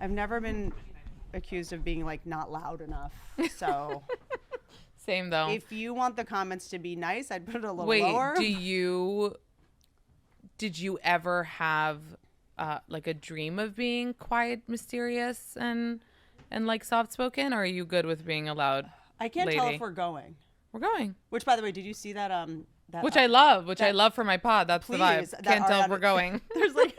I've never been accused of being like not loud enough. So Same though. if you want the comments to be nice, I'd put it a little Wait, lower. did you ever have like a dream of being quiet, mysterious, and like soft spoken, or are you good with being a loud I can't lady? tell if we're going. We're going. Which, by the way, did you see that? That Which I love. I love for my pod. That's the vibe. please, that Can't tell if Ariana- we're going. There's like,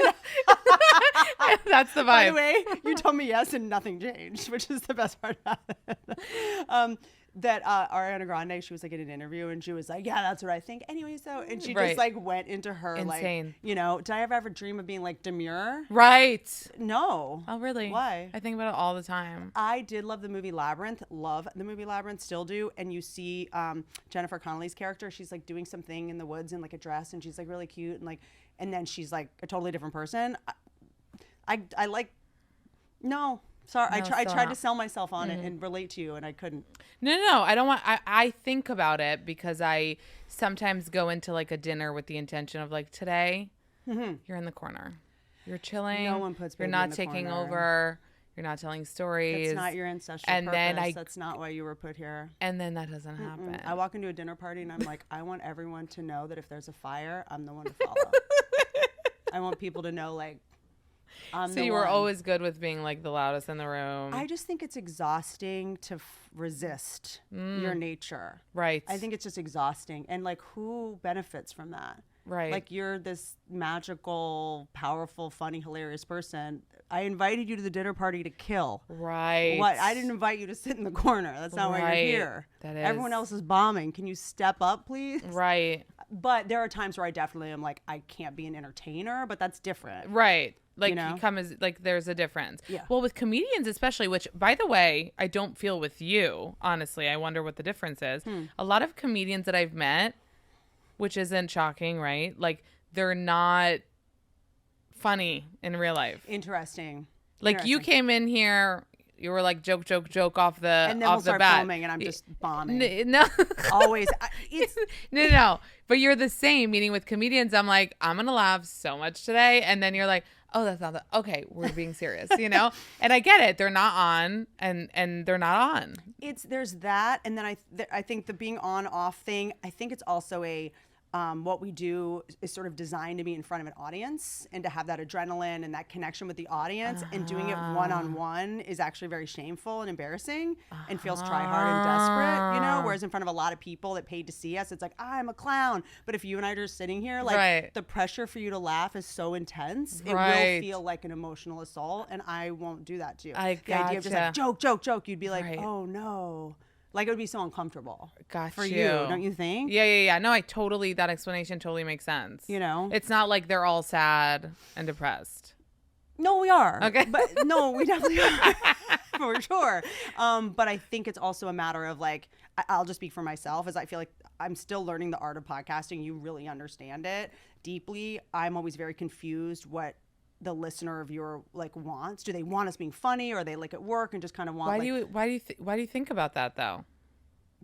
That's the by the vibe. way, you told me yes and nothing changed, which is the best part about it. That Ariana Grande, she was like in an interview and she was like, yeah, that's what I think. Anyway, so, and she Right. just like went into her Insane. like, you know, did I ever dream of being like demure? Right. No. Oh, really? Why? I think about it all the time. I did love the movie Labyrinth. Love the movie Labyrinth, still do. And you see Jennifer Connelly's character. She's like doing something in the woods in like a dress, and she's like really cute, and like, and then she's like a totally different person. I like. No, sorry. No, I still tried not. to sell myself on it and relate to you, and I couldn't. No. I don't want. I think about it because I sometimes go into like a dinner with the intention of like today, you're in the corner, you're chilling. No one puts You're baby not in the taking corner. over. You're not telling stories. It's not your ancestral And purpose. then That's not why you were put here. And then that doesn't happen. I walk into a dinner party and I'm like, I want everyone to know that if there's a fire, I'm the one to follow. I want people to know, like, I'm So the you were one. always good with being like the loudest in the room. I just think it's exhausting to resist your nature. Right. I think it's just exhausting. And like, who benefits from that? Right. Like, you're this magical, powerful, funny, hilarious person. I invited you to the dinner party to kill. Right. What? I didn't invite you to sit in the corner. That's not why you're Right. here. That is. Everyone else is bombing. Can you step up, please? Right. But there are times where I definitely am like, I can't be an entertainer, but that's different. Right. Like, You know? you come as like there's a difference. Yeah. Well, with comedians especially, which by the way, I don't feel with you, honestly. I wonder what the difference is. A lot of comedians that I've met, which isn't shocking, right? Like, they're not funny in real life. Interesting. Like, you came in here, you were like joke off the And then off we'll the start bat. filming and I'm just bombing. No. Always. It's No. But you're the same. Meaning with comedians, I'm like, I'm gonna laugh so much today, and then you're like, oh, that's not okay. We're being serious, you know. And I get it. They're not on, and they're not on. there's that, and then I think the being on off thing. I think it's also a what we do is sort of designed to be in front of an audience and to have that adrenaline and that connection with the audience. And doing it one-on-one is actually very shameful and embarrassing and feels try-hard and desperate, you know? Whereas in front of a lot of people that paid to see us, it's like, I'm a clown. But if you and I are just sitting here, like, Right. the pressure for you to laugh is so intense, it Right. will feel like an emotional assault, and I won't do that to you. I The idea of just like, gotcha. joke, you'd be like, Right. oh no. Like, it would be so uncomfortable Got for you. you, don't you think? Yeah. No, that explanation totally makes sense. You know? It's not like they're all sad and depressed. No, we are. Okay. But no, we definitely are. For sure. But I think it's also a matter of like, I'll just speak for myself, as I feel like I'm still learning the art of podcasting. You really understand it deeply. I'm always very confused what the listener or viewer like wants. Do they want us being funny, or are they like at work and just kind of want Why do you think about that though?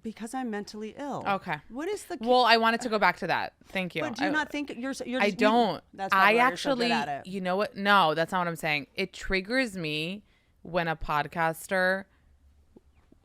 because I'm mentally ill. Okay. What is the Well, I wanted to go back to that. Thank you. But do you not think you're just, I don't. That's probably I why you're so good actually, at it. you know what? No, that's not what I'm saying. It triggers me when a podcaster,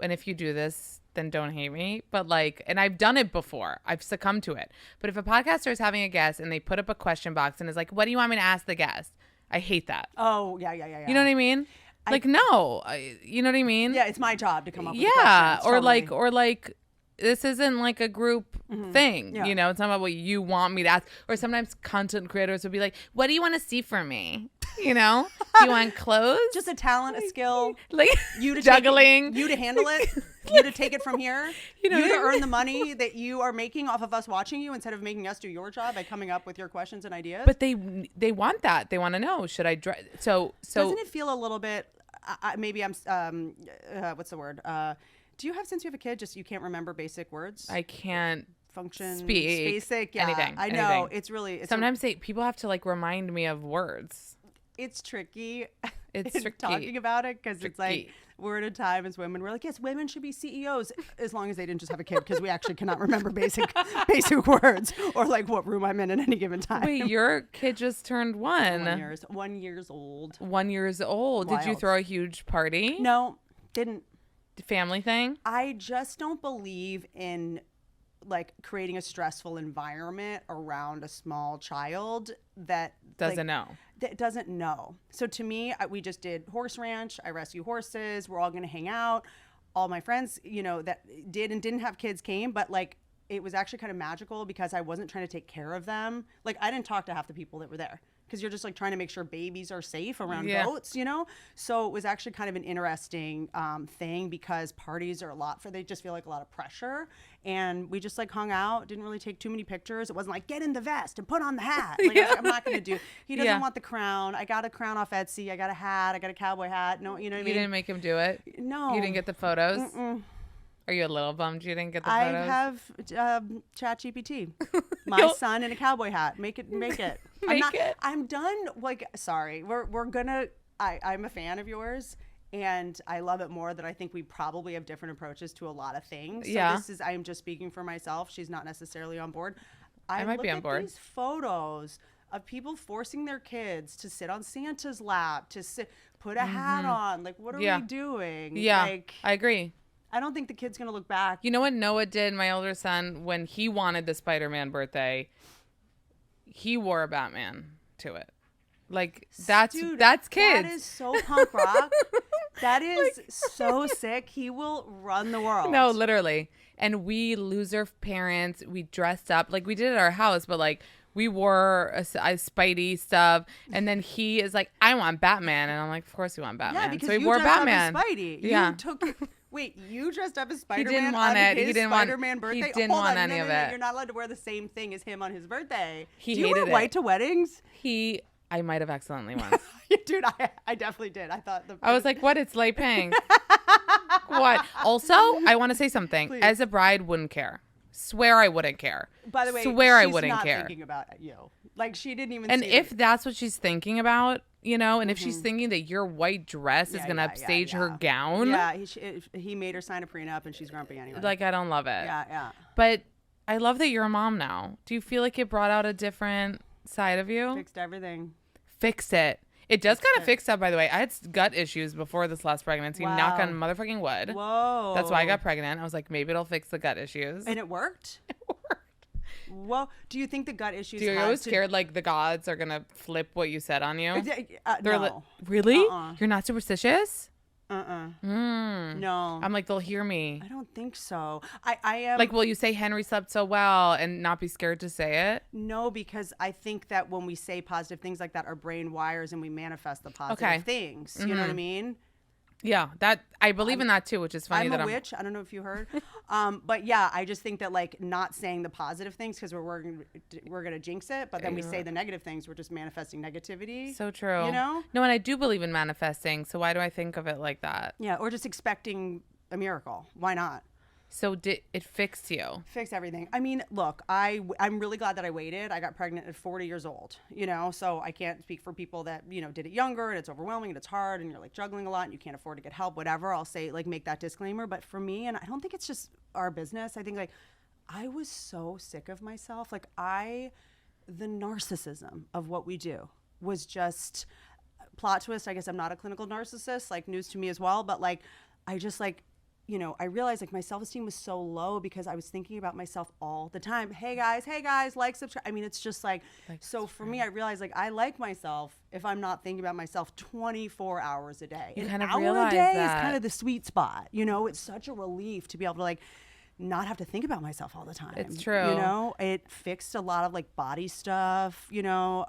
and if you do this, then don't hate me. But like, and I've done it before. I've succumbed to it. But if a podcaster is having a guest and they put up a question box and is like, what do you want me to ask the guest? I hate that. Oh, yeah. You know what I mean? Like, no. You know what I mean? Yeah, it's my job to come up with the Yeah. questions, Or totally. like, this isn't like a group thing. Yeah. You know, it's not about what you want me to ask. Or sometimes content creators would be like, what do you want to see from me? You know? Do you want clothes? Just a talent, a skill. like You to juggling. you to handle it, you to take it from here, You know you to what I mean? earn the money that you are making off of us watching you, instead of making us do your job by coming up with your questions and ideas. But they want that. They want to know, should I drive? So doesn't it feel a little bit? Maybe I'm. What's the word? Do you have, since you have a kid, just you can't remember basic words? I can't Function, speak basic, yeah. anything. I know anything. it's really. It's Sometimes people have to like remind me of words. it's tricky. It's in tricky. talking about it, because it's like Tricky. we're at a time as women, we're like, yes, women should be CEOs as long as they didn't just have a kid, because we actually cannot remember basic words or like what room I'm in at any given time. Wait, your kid just turned 1. 1 years old. 1 years old. Did you Wild. throw a huge party? No, didn't. Family thing? I just don't believe in like creating a stressful environment around a small child that Doesn't like, know. that doesn't know. So to me, we just did horse ranch. I rescue horses. We're all going to hang out. All my friends, you know, that did and didn't have kids came, but like it was actually kind of magical because I wasn't trying to take care of them. Like I didn't talk to half the people that were there, because you're just like trying to make sure babies are safe around goats, you know? So it was actually kind of an interesting thing, because parties are they just feel like a lot of pressure. And we just like hung out, didn't really take too many pictures. It wasn't like, get in the vest and put on the hat. Like, I'm not going to do, he doesn't want the crown. I got a crown off Etsy. I got a hat. I got a cowboy hat. No, you know what I mean? You didn't make him do it? No. You didn't get the photos? Are you a little bummed you didn't get the photos? I have ChatGPT. My son in a cowboy hat. Make it. I'm done. Like, sorry. We're gonna. I'm a fan of yours, and I love it more that I think we probably have different approaches to a lot of things. So I'm just speaking for myself. She's not necessarily on board. I might be on board. These photos of people forcing their kids to sit on Santa's lap, to put a hat on. Like, what are we doing? Yeah, like, I agree. I don't think the kid's going to look back. You know what Noah did, my older son, when he wanted the Spider-Man birthday? He wore a Batman to it. Like, that's kids. That is so punk rock. That is so sick. He will run the world. No, literally. And we loser parents, we dressed up. Like, we did at our house, but, like, we wore a Spidey stuff. And then he is like, I want Batman. And I'm like, of course you want Batman. Yeah, because so he you wore dressed Batman. up as Spidey. Yeah. You took... Wait, you dressed up as Spider-Man didn't want on it. his He didn't want- Spider-Man birthday? he didn't Hold want on. any No, of no, no. it. You're not allowed to wear the same thing as him on his birthday. He Do you hated wear white it. to weddings? I might have accidentally once. Dude, I definitely did. I thought I was like, what? It's light pink. What? Also, I want to say something. Please. As a bride, wouldn't care. Swear I wouldn't care. by the way, swear I she's wouldn't not care. thinking about you. Like, she didn't even And see if it. that's what she's thinking about, you know, and if she's thinking that your white dress is going to upstage her gown, Yeah, he made her sign a prenup and she's grumpy anyway. like, I don't love it. Yeah. But I love that you're a mom now. Do you feel like it brought out a different side of you? Fixed everything. Fixed it. It does kind of fix up, by the way. I had gut issues before this last pregnancy. Wow. Knock on motherfucking wood. Whoa. That's why I got pregnant. I was like, maybe it'll fix the gut issues. And it worked? It worked. Well, do you think the gut issues So you're always scared like the gods are going to flip what you said on you? They're no. Really? You're not superstitious? No. I'm like, they'll hear me. I don't think so. I am. Like, will you say Henry slept so well and not be scared to say it? No, because I think that when we say positive things like that, our brain wires and we manifest the positive things. You know what I mean? Yeah, that I believe in that too, which is funny. I'm that a witch. I don't know if you heard. But yeah, I just think that like not saying the positive things because we're gonna jinx it, but then we say the negative things, we're just manifesting negativity. So true. You know? No, and I do believe in manifesting. So why do I think of it like that? Yeah, or just expecting a miracle. Why not? So did it fix you? Fix everything. I mean, look, I'm really glad that I waited. I got pregnant at 40 years old, you know, so I can't speak for people that, you know, did it younger and it's overwhelming and it's hard and you're like juggling a lot and you can't afford to get help, whatever. I'll say, like, make that disclaimer. But for me, and I don't think it's just our business, I think like I was so sick of myself. Like the narcissism of what we do was just plot twist. I guess I'm not a clinical narcissist, like news to me as well. But like, I just like, you know, I realized like my self-esteem was so low because I was thinking about myself all the time. Hey guys, like, subscribe. I mean, it's just like so for me, I realized like I like myself if I'm not thinking about myself 24 hours a day. You An kind of hour realize a day that. is kind of the sweet spot. You know, it's such a relief to be able to like not have to think about myself all the time. It's true. You know, it fixed a lot of like body stuff, you know.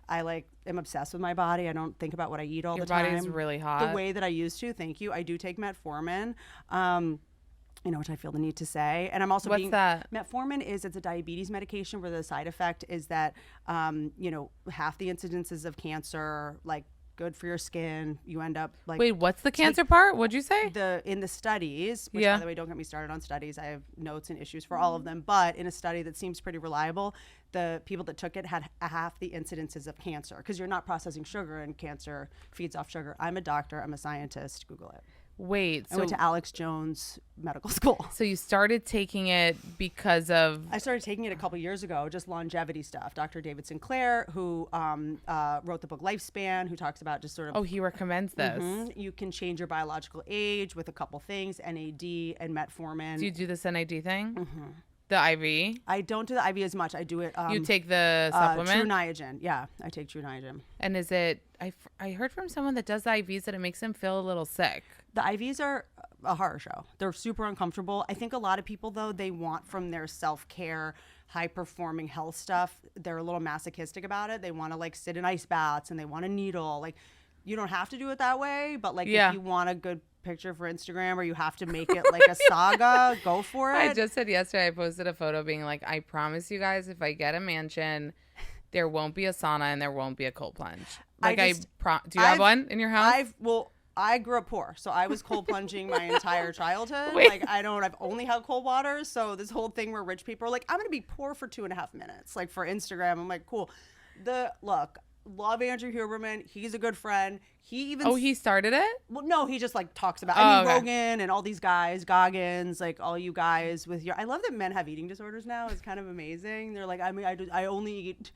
I like am obsessed with my body. I don't think about what I eat all the time. Your body is really hot. The way that I used to. Thank you. I do take metformin. You know, which I feel the need to say. And I'm also What's that? Metformin it's a diabetes medication where the side effect is that, you know, half the incidences of cancer, like good for your skin. You end up like Wait, what's the cancer part? What'd you say? in the studies, which Yeah. by the way, don't get me started on studies. I have notes and issues for all of them. But in a study that seems pretty reliable, the people that took it had half the incidences of cancer because you're not processing sugar, and cancer feeds off sugar. I'm a doctor. I'm a scientist. Google it. Wait, I went to Alex Jones Medical School. so you started taking it because of I started taking it a couple years ago, just longevity stuff. Dr. David Sinclair, who wrote the book Lifespan, who talks about just sort of he recommends this. you can change your biological age with a couple things, NAD and metformin. Do you do this NAD thing? The IV? I don't do the IV as much. I do it. You take the supplement? True Niagen. Yeah, I take True Niagen. And is it, I heard from someone that does the IVs that it makes them feel a little sick. The IVs are a horror show. They're super uncomfortable. I think a lot of people, though, they want from their self-care, high-performing health stuff, they're a little masochistic about it. They want to like sit in ice baths and they want a needle. Like, you don't have to do it that way, but like if you want a good picture for Instagram or you have to make it like a saga, go for it. I just said yesterday, I posted a photo being like, I promise you guys, if I get a mansion, there won't be a sauna and there won't be a cold plunge. Like do you have one in your house? I grew up poor, so I was cold plunging my entire childhood. Wait. Like I've only had cold water. So this whole thing where rich people are like, I'm going to be poor for 2.5 minutes. Like for Instagram, I'm like, cool. Love Andrew Huberman. He's a good friend. He even he started it? Well, no, he just like talks about Okay. Rogan and all these guys, Goggins, like all you guys with your. I love that men have eating disorders now. It's kind of amazing. They're like, I only eat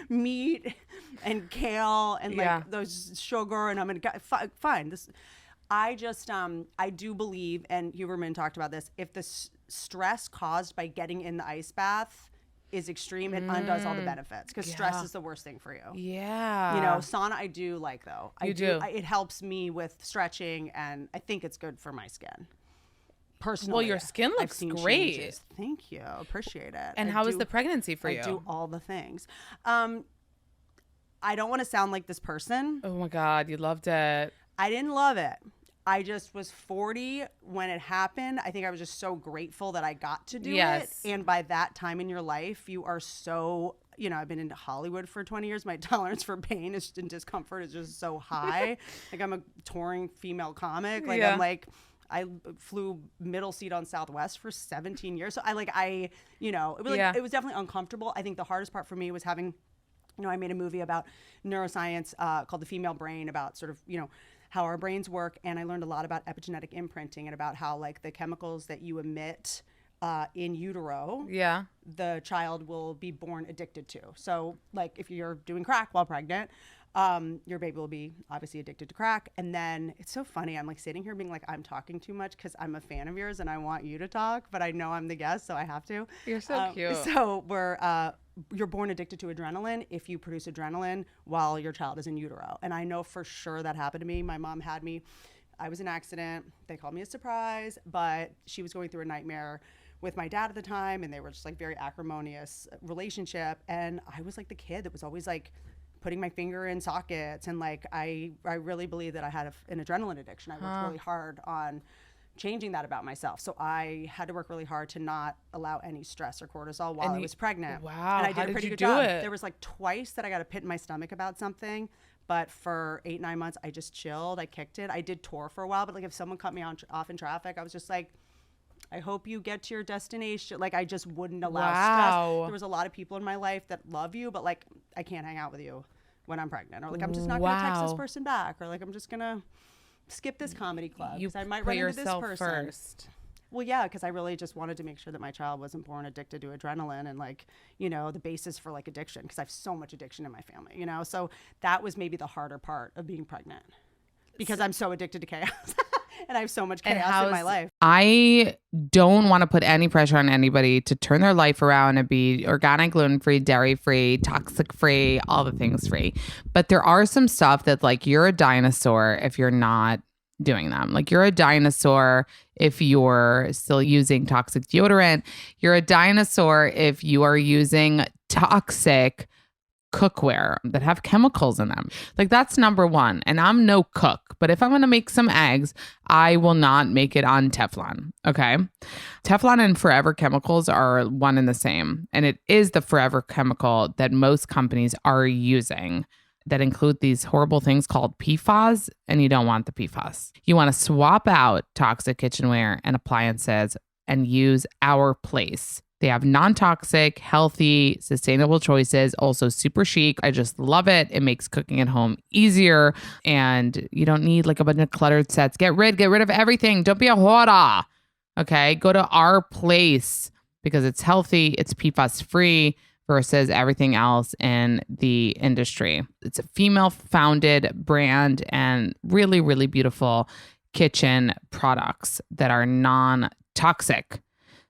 meat and kale and like those sugar, and I'm gonna fine. I do believe, and Huberman talked about this. If the stress caused by getting in the ice bath is extreme, it undoes all the benefits because stress is the worst thing for you. Yeah. You know, sauna I do like though. I do. do. It helps me with stretching, and I think it's good for my skin. Personally, Well, your skin I've looks seen great. changes. Thank you. Appreciate it. And how was the pregnancy for you? I do all the things. I don't want to sound like this person. Oh my God, you loved it. I didn't love it. I just was 40 when it happened. I think I was just so grateful that I got to do it. And by that time in your life, you are so, I've been into Hollywood for 20 years. My tolerance for pain and discomfort is just so high. Like I'm a touring female comic. Like I flew middle seat on Southwest for 17 years. So it was definitely uncomfortable. I think the hardest part for me was having, I made a movie about neuroscience called The Female Brain, about sort of, how our brains work. And I learned a lot about epigenetic imprinting and about how like the chemicals that you emit in utero, the child will be born addicted to. So like if you're doing crack while pregnant, your baby will be obviously addicted to crack. And then it's so funny. I'm like sitting here being like, I'm talking too much because I'm a fan of yours and I want you to talk, but I know I'm the guest, so I have to. You're so cute. So you're born addicted to adrenaline if you produce adrenaline while your child is in utero. And I know for sure that happened to me. My mom had me. I was in an accident. They called me a surprise, but she was going through a nightmare with my dad at the time, and they were just like very acrimonious relationship. And I was like the kid that was always like putting my finger in sockets, and like I really believe that I had an adrenaline addiction. I worked really hard on changing that about myself. So I had to work really hard to not allow any stress or cortisol while I was pregnant. Wow. And I did how a pretty did you good do job. it? There was like twice that I got a pit in my stomach about something, but for 8-9 months, I just chilled. I kicked it. I did tour for a while, but like if someone cut me off in traffic, I was just like, I hope you get to your destination. Like I just wouldn't allow stress. There was a lot of people in my life that love you, but like I can't hang out with you when I'm pregnant, or like I'm just not going to text this person back, or like I'm just going to skip this comedy club because I might run into this person first. Well, yeah, because I really just wanted to make sure that my child wasn't born addicted to adrenaline and like, the basis for like addiction, because I have so much addiction in my family, so that was maybe the harder part of being pregnant because I'm so addicted to chaos. And I have so much chaos in my life. I don't want to put any pressure on anybody to turn their life around and be organic, gluten-free, dairy-free, toxic-free, all the things free. But there are some stuff that like you're a dinosaur if you're not doing them. Like you're a dinosaur if you're still using toxic deodorant. You're a dinosaur if you are using toxic cookware that have chemicals in them. Like that's number one. And I'm no cook, but if I'm going to make some eggs, I will not make it on Teflon. Okay. Teflon and forever chemicals are one and the same. And it is the forever chemical that most companies are using. that include these horrible things called PFAS, and you don't want the PFAS. You want to swap out toxic kitchenware and appliances and use Our Place. They have non-toxic, healthy, sustainable choices, also super chic. I just love it. It makes cooking at home easier, and you don't need like a bunch of cluttered sets. Get rid of everything. Don't be a hoarder. Okay, go to Our Place because it's healthy, it's PFAS free versus everything else in the industry. It's a female-founded brand and really, really beautiful kitchen products that are non-toxic.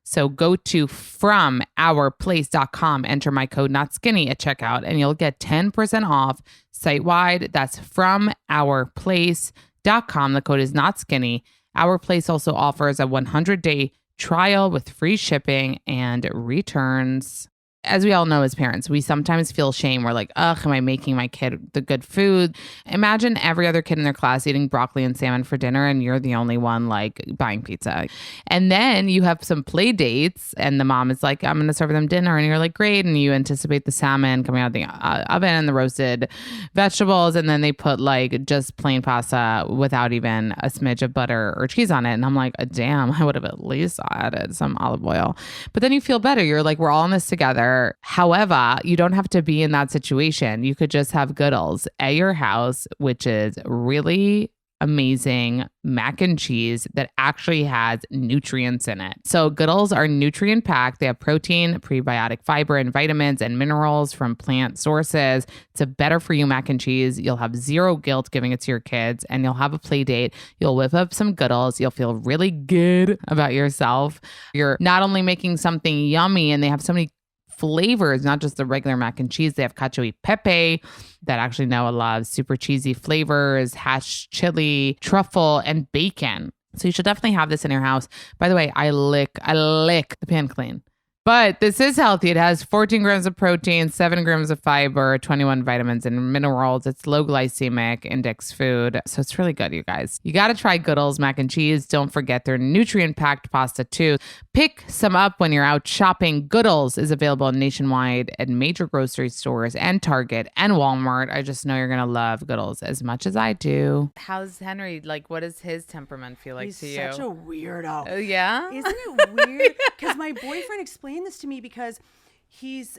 So go to FromOurPlace.com, enter my code NotSkinny at checkout, and you'll get 10% off site-wide. That's FromOurPlace.com. The code is NotSkinny. Our Place also offers a 100-day trial with free shipping and returns. As we all know as parents, we sometimes feel shame. We're like, ugh, am I making my kid the good food? Imagine every other kid in their class eating broccoli and salmon for dinner, and you're the only one like buying pizza. And then you have some play dates, and the mom is like, I'm going to serve them dinner. And you're like, great. And you anticipate the salmon coming out of the oven and the roasted vegetables. And then they put like just plain pasta without even a smidge of butter or cheese on it. And I'm like, damn, I would have at least added some olive oil. But then you feel better. You're like, we're all in this together. However, you don't have to be in that situation. You could just have Goodles at your house, which is really amazing mac and cheese that actually has nutrients in it. So Goodles are nutrient packed. They have protein, prebiotic fiber, and vitamins and minerals from plant sources. It's a better for you mac and cheese. You'll have zero guilt giving it to your kids, and you'll have a play date. You'll whip up some Goodles. You'll feel really good about yourself. You're not only making something yummy, and they have so many flavors, not just the regular mac and cheese. They have cacio e pepe that actually Noah loves, super cheesy flavors, hashed chili, truffle, and bacon. So you should definitely have this in your house. By the way, I lick the pan clean. But this is healthy. It has 14 grams of protein, 7 grams of fiber, 21 vitamins and minerals. It's low glycemic index food. So it's really good, you guys. You got to try Goodles mac and cheese. Don't forget their nutrient-packed pasta too. Pick some up when you're out shopping. Goodles is available nationwide at major grocery stores and Target and Walmart. I just know you're going to love Goodles as much as I do. How's Henry? Like, what does his temperament feel like to you? He's such a weirdo. Oh, yeah? Isn't it weird? Because my boyfriend explained this to me because he's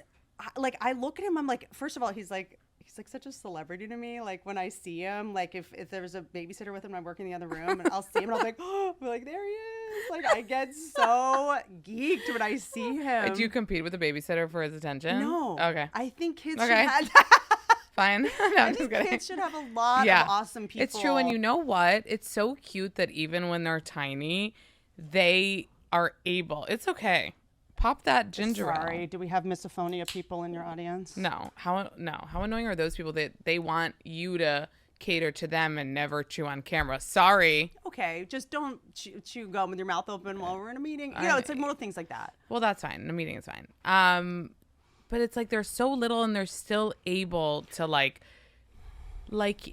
like, I look at him, I'm like, first of all, he's like such a celebrity to me. Like when I see him, like if there was a babysitter with him, I work in the other room and I'll see him and I'll be like, oh, like there he is. Like I get so geeked when I see him. Do you compete with a babysitter for his attention? No. Okay. I think kids should have Fine. No, I think kids should have a lot of awesome people. It's true. And you know what? It's so cute that even when they're tiny, they are able. It's okay. Pop that ginger ale. Sorry, do we have misophonia people in your audience? No. How annoying are those people that they want you to cater to them and never chew on camera? Sorry. Okay, just don't chew gum with your mouth open while we're in a meeting. You know, it's like more things like that. Well, that's fine. In a meeting is fine. But it's like they're so little and they're still able to like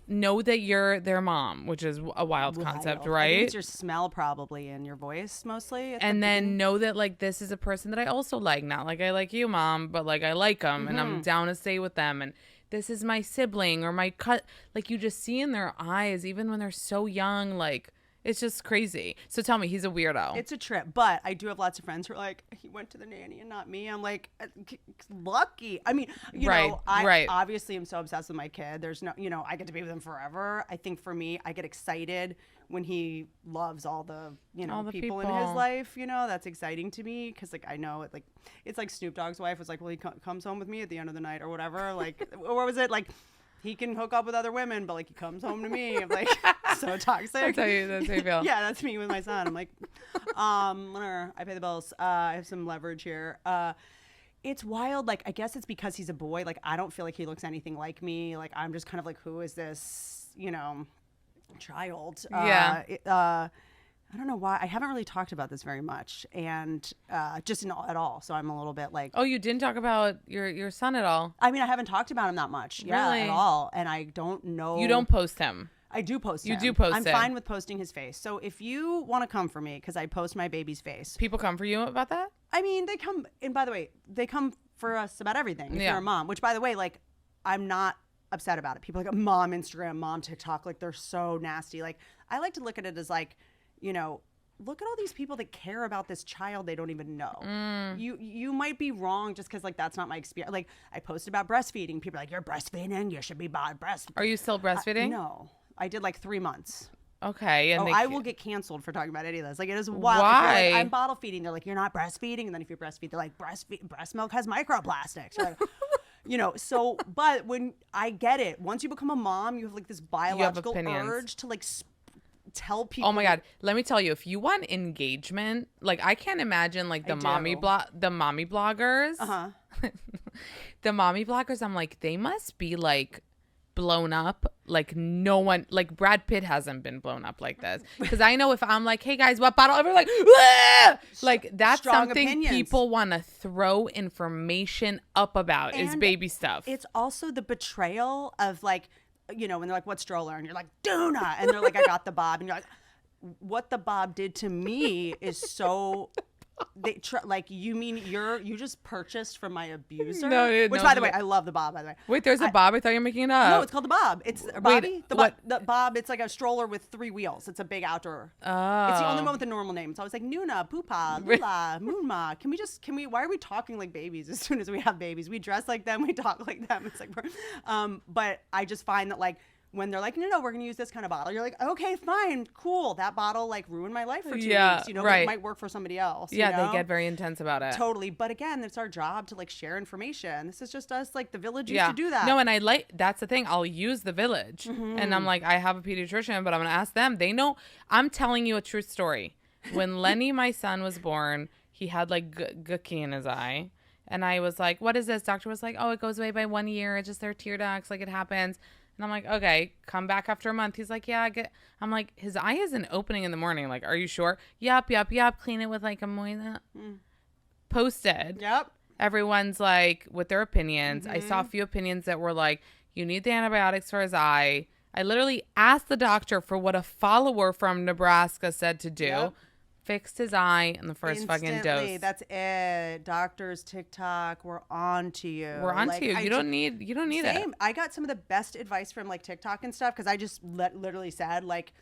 know that you're their mom, which is a wild concept, right? I think it's your smell probably and your voice mostly. And then know that like this is a person that I also like, not like I like you, mom, but like I like them and I'm down to stay with them. And this is my sibling or my like you just see in their eyes, even when they're so young, like it's just crazy. So tell me, he's a weirdo. It's a trip, but I do have lots of friends who are like, he went to the nanny and not me. I'm like, lucky. I mean, you know, I obviously am so obsessed with my kid. There's no, you know, I get to be with him forever. I think for me, I get excited when he loves all the, you know, people in his life. You know, that's exciting to me because like I know it, like it's like Snoop Dogg's wife was like, well, he comes home with me at the end of the night or whatever. Like, what was it like? He can hook up with other women, but like he comes home to me. I'm like, so toxic. That's how you feel. Yeah, that's me with my son. I'm like, whatever. I pay the bills. I have some leverage here. It's wild. Like, I guess it's because he's a boy. Like, I don't feel like he looks anything like me. Like, I'm just kind of like, who is this, you know, child? I don't know why. I haven't really talked about this very much and just at all. So I'm a little bit like. Oh, you didn't talk about your son at all? I mean, I haven't talked about him that much. Yeah, really? At all. And I don't know. You don't post him? I do post him. You do post him. I'm fine with posting his face. So if you want to come for me, because I post my baby's face. People come for you about that? I mean, they come. And by the way, they come for us about everything. If you're a mom, which by the way, like, I'm not upset about it. People are like mom Instagram, mom TikTok, like they're so nasty. Like I like to look at it as like, look at all these people that care about this child they don't even know. You might be wrong just because like that's not my experience. Like I posted about breastfeeding. People are like, you're breastfeeding, you should be breast. Are you still breastfeeding? No, I did like 3 months. Okay. And I will get canceled for talking about any of this. Like it is wild. Why? If you're like, I'm bottle feeding. They're like, you're not breastfeeding. And then if you breastfeed, they're like, breast milk has microplastics. You're like, so, but when I get it, once you become a mom, you have like this biological urge to like tell people. Oh my God. Let me tell you, if you want engagement, like I can't imagine like the mommy bloggers. Uh-huh. The mommy bloggers, I'm like, they must be like blown up like no one, like Brad Pitt hasn't been blown up like this, because I know if I'm like, hey guys, what bottle, everyone's like, "Wah!" Like that's Strong something opinions. people want to throw information up about is baby stuff. It's also the betrayal of like, when they're like, what stroller, and you're like, Duna, and they're like, I got the Bob, and you're like, what the Bob did to me is so like, you mean you just purchased from my abuser? Which, by the way, I love the Bob, by the way. Wait, there's a Bob? I thought you were making it up. No, it's called the Bob. It's a Bobby. What? The Bob, it's like a stroller with 3 wheels. It's a big outdoor. Oh. It's the only one with a normal name. It's always like Nuna, Poopa, Lula, Moonma. Why are we talking like babies as soon as we have babies? We dress like them. We talk like them. It's like, but I just find that like, when they're like, no, we're going to use this kind of bottle. You're like, okay, fine, cool. That bottle like ruined my life for 2 weeks. But it might work for somebody else. Yeah, they get very intense about it. Totally. But again, it's our job to like share information. This is just us, like the village used to do that. No, and that's the thing. I'll use the village. And I'm like, I have a pediatrician, but I'm going to ask them. They know. I'm telling you a true story. When Lenny, my son, was born, he had like gookie in his eye. And I was like, what is this? Doctor was like, oh, it goes away by 1 year. It's just their tear ducts. Like it happens. And I'm like, okay, come back after a month. He's like, yeah, I'm like, his eye is an opening in the morning. Like, are you sure? Yup. Clean it with like a moina. Posted. Yep. Everyone's like, with their opinions. I saw a few opinions that were like, you need the antibiotics for his eye. I literally asked the doctor for what a follower from Nebraska said to do. Yep. Fixed his eye in the first fucking dose. That's it. Doctors, TikTok, we're on to you. We're on to you. You don't need it. I got some of the best advice from like TikTok and stuff because I just literally said like,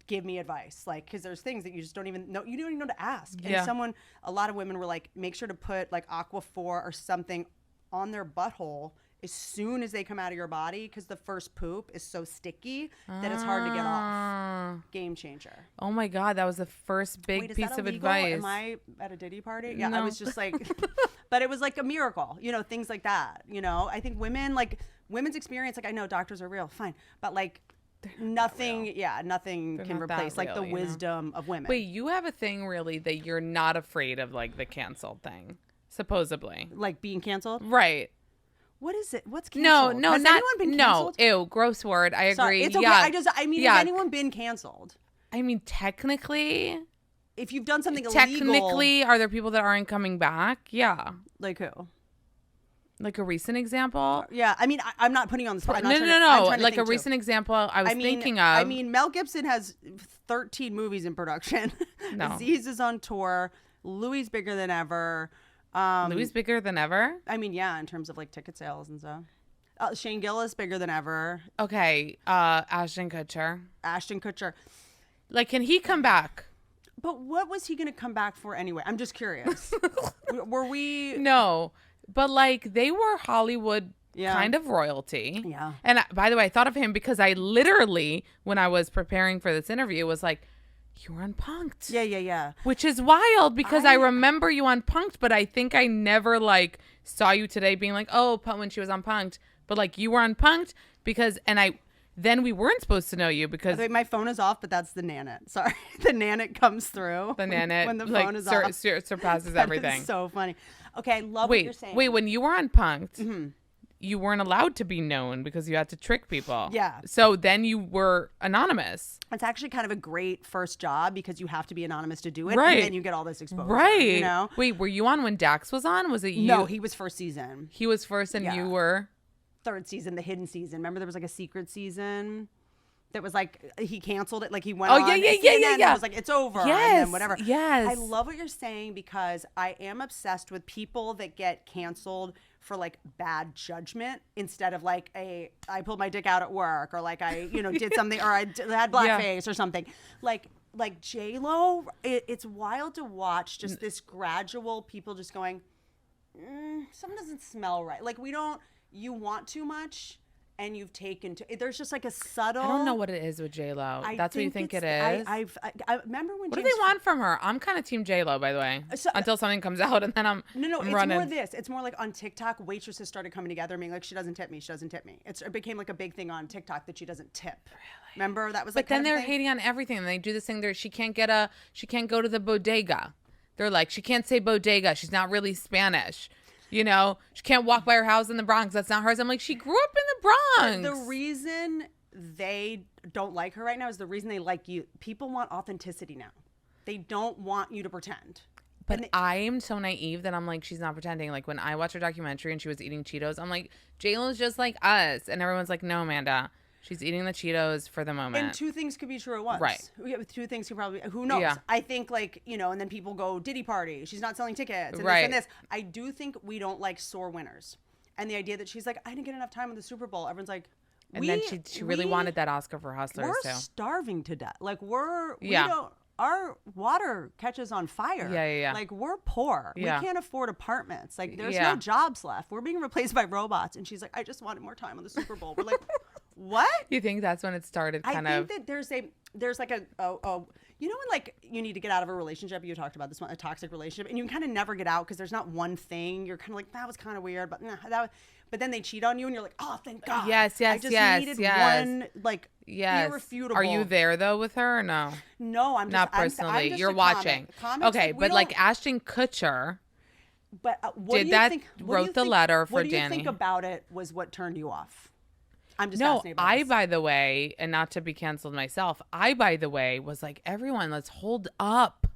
give me advice. Like, because there's things that you just don't even know. You don't even know to ask. Yeah. And a lot of women were like, make sure to put like Aquaphor or something on their butthole as soon as they come out of your body, because the first poop is so sticky that it's hard to get off. Game changer. Oh my God, that was the first big piece of advice. Am I at a Diddy party? Yeah, No. I was just like, but it was like a miracle, things like that. I think women's experience, like I know doctors are real, fine, but like nothing can replace like the wisdom of women. Wait, you have a thing really that you're not afraid of, like the canceled thing, supposedly. Like being canceled? Right. What is it? What's canceled? No, Has anyone been canceled? Ew, gross word. I agree. Sorry, it's okay. Yeah. Has anyone been canceled? I mean, technically, if you've done something illegal, are there people that aren't coming back? Yeah. Like who? Like a recent example? Yeah, I mean, I'm not putting you on the spot. No. Like a recent example I was thinking of. I mean, Mel Gibson has 13 movies in production. No. Aziz is on tour. Louis bigger than ever. Louis bigger than ever? I mean, yeah, in terms of like ticket sales and stuff. Shane Gillis bigger than ever. Okay, Ashton Kutcher. Like, can he come back? But what was he going to come back for anyway? I'm just curious. Were we? No, but like they were Hollywood kind of royalty. Yeah. And by the way, I thought of him because I literally, when I was preparing for this interview, was like, you were on Punk'd. Yeah. Which is wild because I remember you on Punk'd, but I think I never like saw you today being like, oh, when she was on Punk'd. But like you were on Punk'd because, then we weren't supposed to know you because. Wait, my phone is off, but that's the Nanit. Sorry. The Nanit comes through. The Nanit. When the phone is off. Surpasses everything. That's so funny. Okay, I love what you're saying. Wait, when you were on Punk'd, you weren't allowed to be known because you had to trick people. Yeah. So then you were anonymous. It's actually kind of a great first job because you have to be anonymous to do it. Right. And then you get all this exposure. Right. Wait, were you on when Dax was on? Was it you? No, he was first season. He was first and you were? Third season, the hidden season. Remember there was like a secret season that was like, he canceled it. Like he went on. Yeah. It was like, it's over. Yes. And then whatever. Yes. I love what you're saying because I am obsessed with people that get canceled for like bad judgment instead of like I pulled my dick out at work, or like I, did something, or I had blackface or something. Like J-Lo, it's wild to watch just this gradual people just going, something doesn't smell right. Like you want too much. And you've taken there's just like a subtle. I don't know what it is with J-Lo. That's what you think it is? I remember when What do they want from her? I'm kind of team J-Lo, by the way, until something comes out, and then I'm it's running. more this. It's more like on TikTok, waitresses started coming together and being like, she doesn't tip me. It became like a big thing on TikTok that she doesn't tip. Really? Remember that was like. But then they're hating on everything, and they do this thing. She can't go to the bodega. They're like, she can't say bodega. She's not really Spanish. She can't walk by her house in the Bronx. That's not hers. I'm like, she grew up in the Bronx. The reason they don't like her right now is the reason they like you. People want authenticity now. They don't want you to pretend. But I am so naive that I'm like, she's not pretending. Like when I watched her documentary and she was eating Cheetos, I'm like, J-Lo's just like us. And everyone's like, no, Amanda. She's eating the Cheetos for the moment. And two things could be true at once. Right. Yeah, two things could probably, who knows? Yeah. I think like, and then people go, Diddy party. She's not selling tickets. And right. this and this. I do think we don't like sore winners. And the idea that she's like, I didn't get enough time with the Super Bowl. Everyone's like, and then she really wanted that Oscar for Hustlers we're too. Starving to death. Like our water catches on fire. Yeah. Like we're poor. Yeah. We can't afford apartments. Like there's no jobs left. We're being replaced by robots. And she's like, I just wanted more time on the Super Bowl. We're like, what? You think that's when it started? I think that there's like when like you need to get out of a relationship. You talked about this one, a toxic relationship, and you kind of never get out because there's not one thing. You're kind of like, that was kind of weird, but but then they cheat on you, and you're like, oh, thank God. Yes. I just needed one irrefutable. Are you there though with her or no? No, I'm just not personally. I'm just You're watching. Okay, but like Ashton Kutcher. But wrote the letter for Danny. What do you think about it was what turned you off? I'm just no, by the way, and not to be canceled myself, by the way, was like, everyone, let's hold up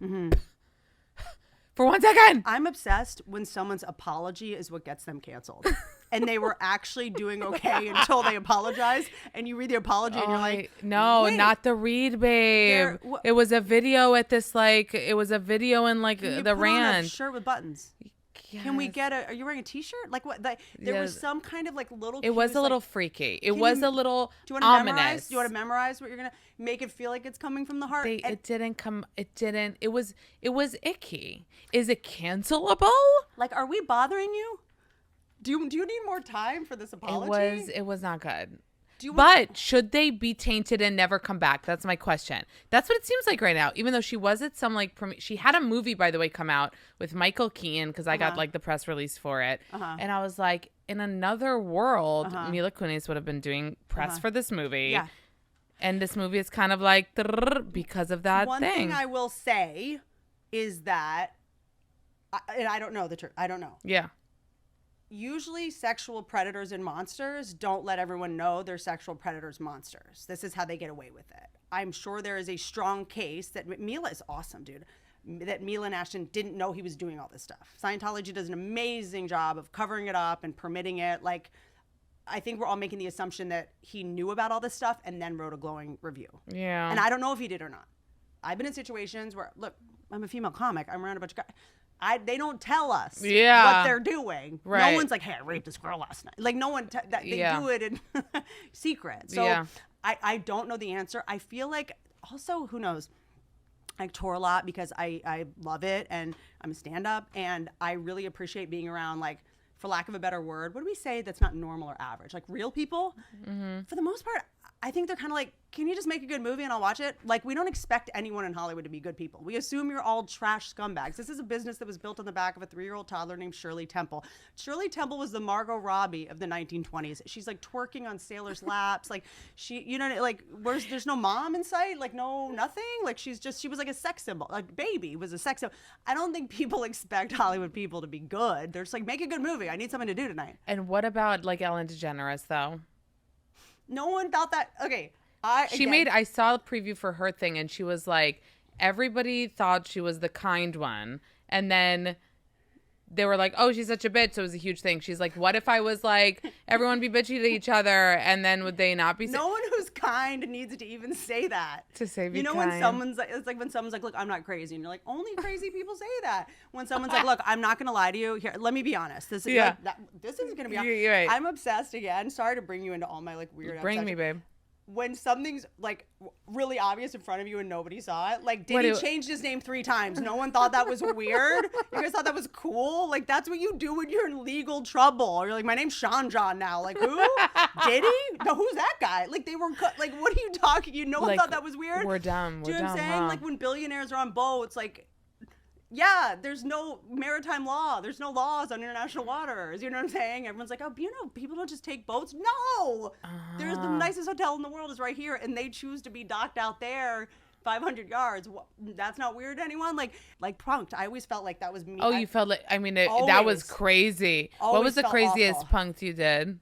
for 1 second. I'm obsessed when someone's apology is what gets them canceled. And they were actually doing okay until they apologized. And you read the apology and you're like, no, wait, not the read, babe. It was a video at this, it was a video in the ranch. On a shirt with buttons. Yes. Can we get are you wearing a t-shirt? Like what? There was some kind of little. It was a little freaky. It was a little ominous. Do you want to memorize what you're going to make it feel like it's coming from the heart? It didn't. It was icky. Is it cancelable? Like, are we bothering you? Do you need more time for this apology? It was not good. But should they be tainted and never come back? That's my question. That's what it seems like right now. Even though she was at some she had a movie, by the way, come out with Michael Keaton, because I got the press release for it. And I was like, in another world, Mila Kunis would have been doing press for this movie. Yeah. And this movie is kind of like because of that One thing I will say is that, and I don't know the truth. I don't know. Yeah. Usually sexual predators and monsters don't let everyone know they're sexual predators monsters. This is how they get away with it. I'm sure there is a strong case that Mila is awesome, dude. That Mila and Ashton didn't know he was doing all this stuff. Scientology does an amazing job of covering it up and permitting it. Like, I think we're all making the assumption that he knew about all this stuff and then wrote a glowing review. Yeah. And I don't know if he did or not. I've been in situations where, look, I'm a female comic. I'm around a bunch of guys. They don't tell us what they're doing. Right. No one's like, hey, I raped this girl last night. Like, no one, they do it in secret. So I don't know the answer. I feel like, also, who knows? I tour a lot because I love it, and I'm a stand-up, and I really appreciate being around, for lack of a better word, what do we say that's not normal or average? Like, real people? Mm-hmm. For the most part, I think they're kind of like, can you just make a good movie and I'll watch it? Like, we don't expect anyone in Hollywood to be good people. We assume you're all trash scumbags. This is a business that was built on the back of a 3-year-old toddler named Shirley Temple. Shirley Temple was the Margot Robbie of the 1920s. She's twerking on sailors' laps. There's no mom in sight. No, nothing. She was like a sex symbol. Baby was a sex symbol. I don't think people expect Hollywood people to be good. They're just like, make a good movie. I need something to do tonight. And what about Ellen DeGeneres though? No one thought that. Okay. I saw a preview for her thing, and she was like, everybody thought she was the kind one. And then they were like, oh, she's such a bitch. So it was a huge thing. She's like, what if I was like, everyone be bitchy to each other, and then would they not be? No one who's kind needs to even say that. To say be you know kind. when someone's like, it's like when someone's like, look, I'm not crazy, and you're like, only crazy people say that. When someone's like, look, I'm not gonna lie to you. Here, let me be honest. This is this is gonna be. You're right. I'm obsessed again. Sorry to bring you into all my like weird. Bring obsession. me, babe. When something's like really obvious in front of you and nobody saw it, like Diddy changed his name 3 times. No one thought that was weird. You guys thought that was cool. Like that's what you do when you're in legal trouble. You're like, my name's Sean John now. Like who? Diddy? No, who's that guy? Like they were like, what are you talking? You know, one thought that was weird. We're dumb. Do you know know what I'm saying? Huh? Like when billionaires are on boats, like. Yeah, there's no maritime law. There's no laws on international waters. You know what I'm saying? Everyone's like, oh, you know, people don't just take boats. No, there's the nicest hotel in the world is right here, and they choose to be docked out there 500 yards. That's not weird to anyone? Like punked. I always felt like that was me. Oh, you felt like, I mean, that was crazy. What was the craziest awful. punked you did?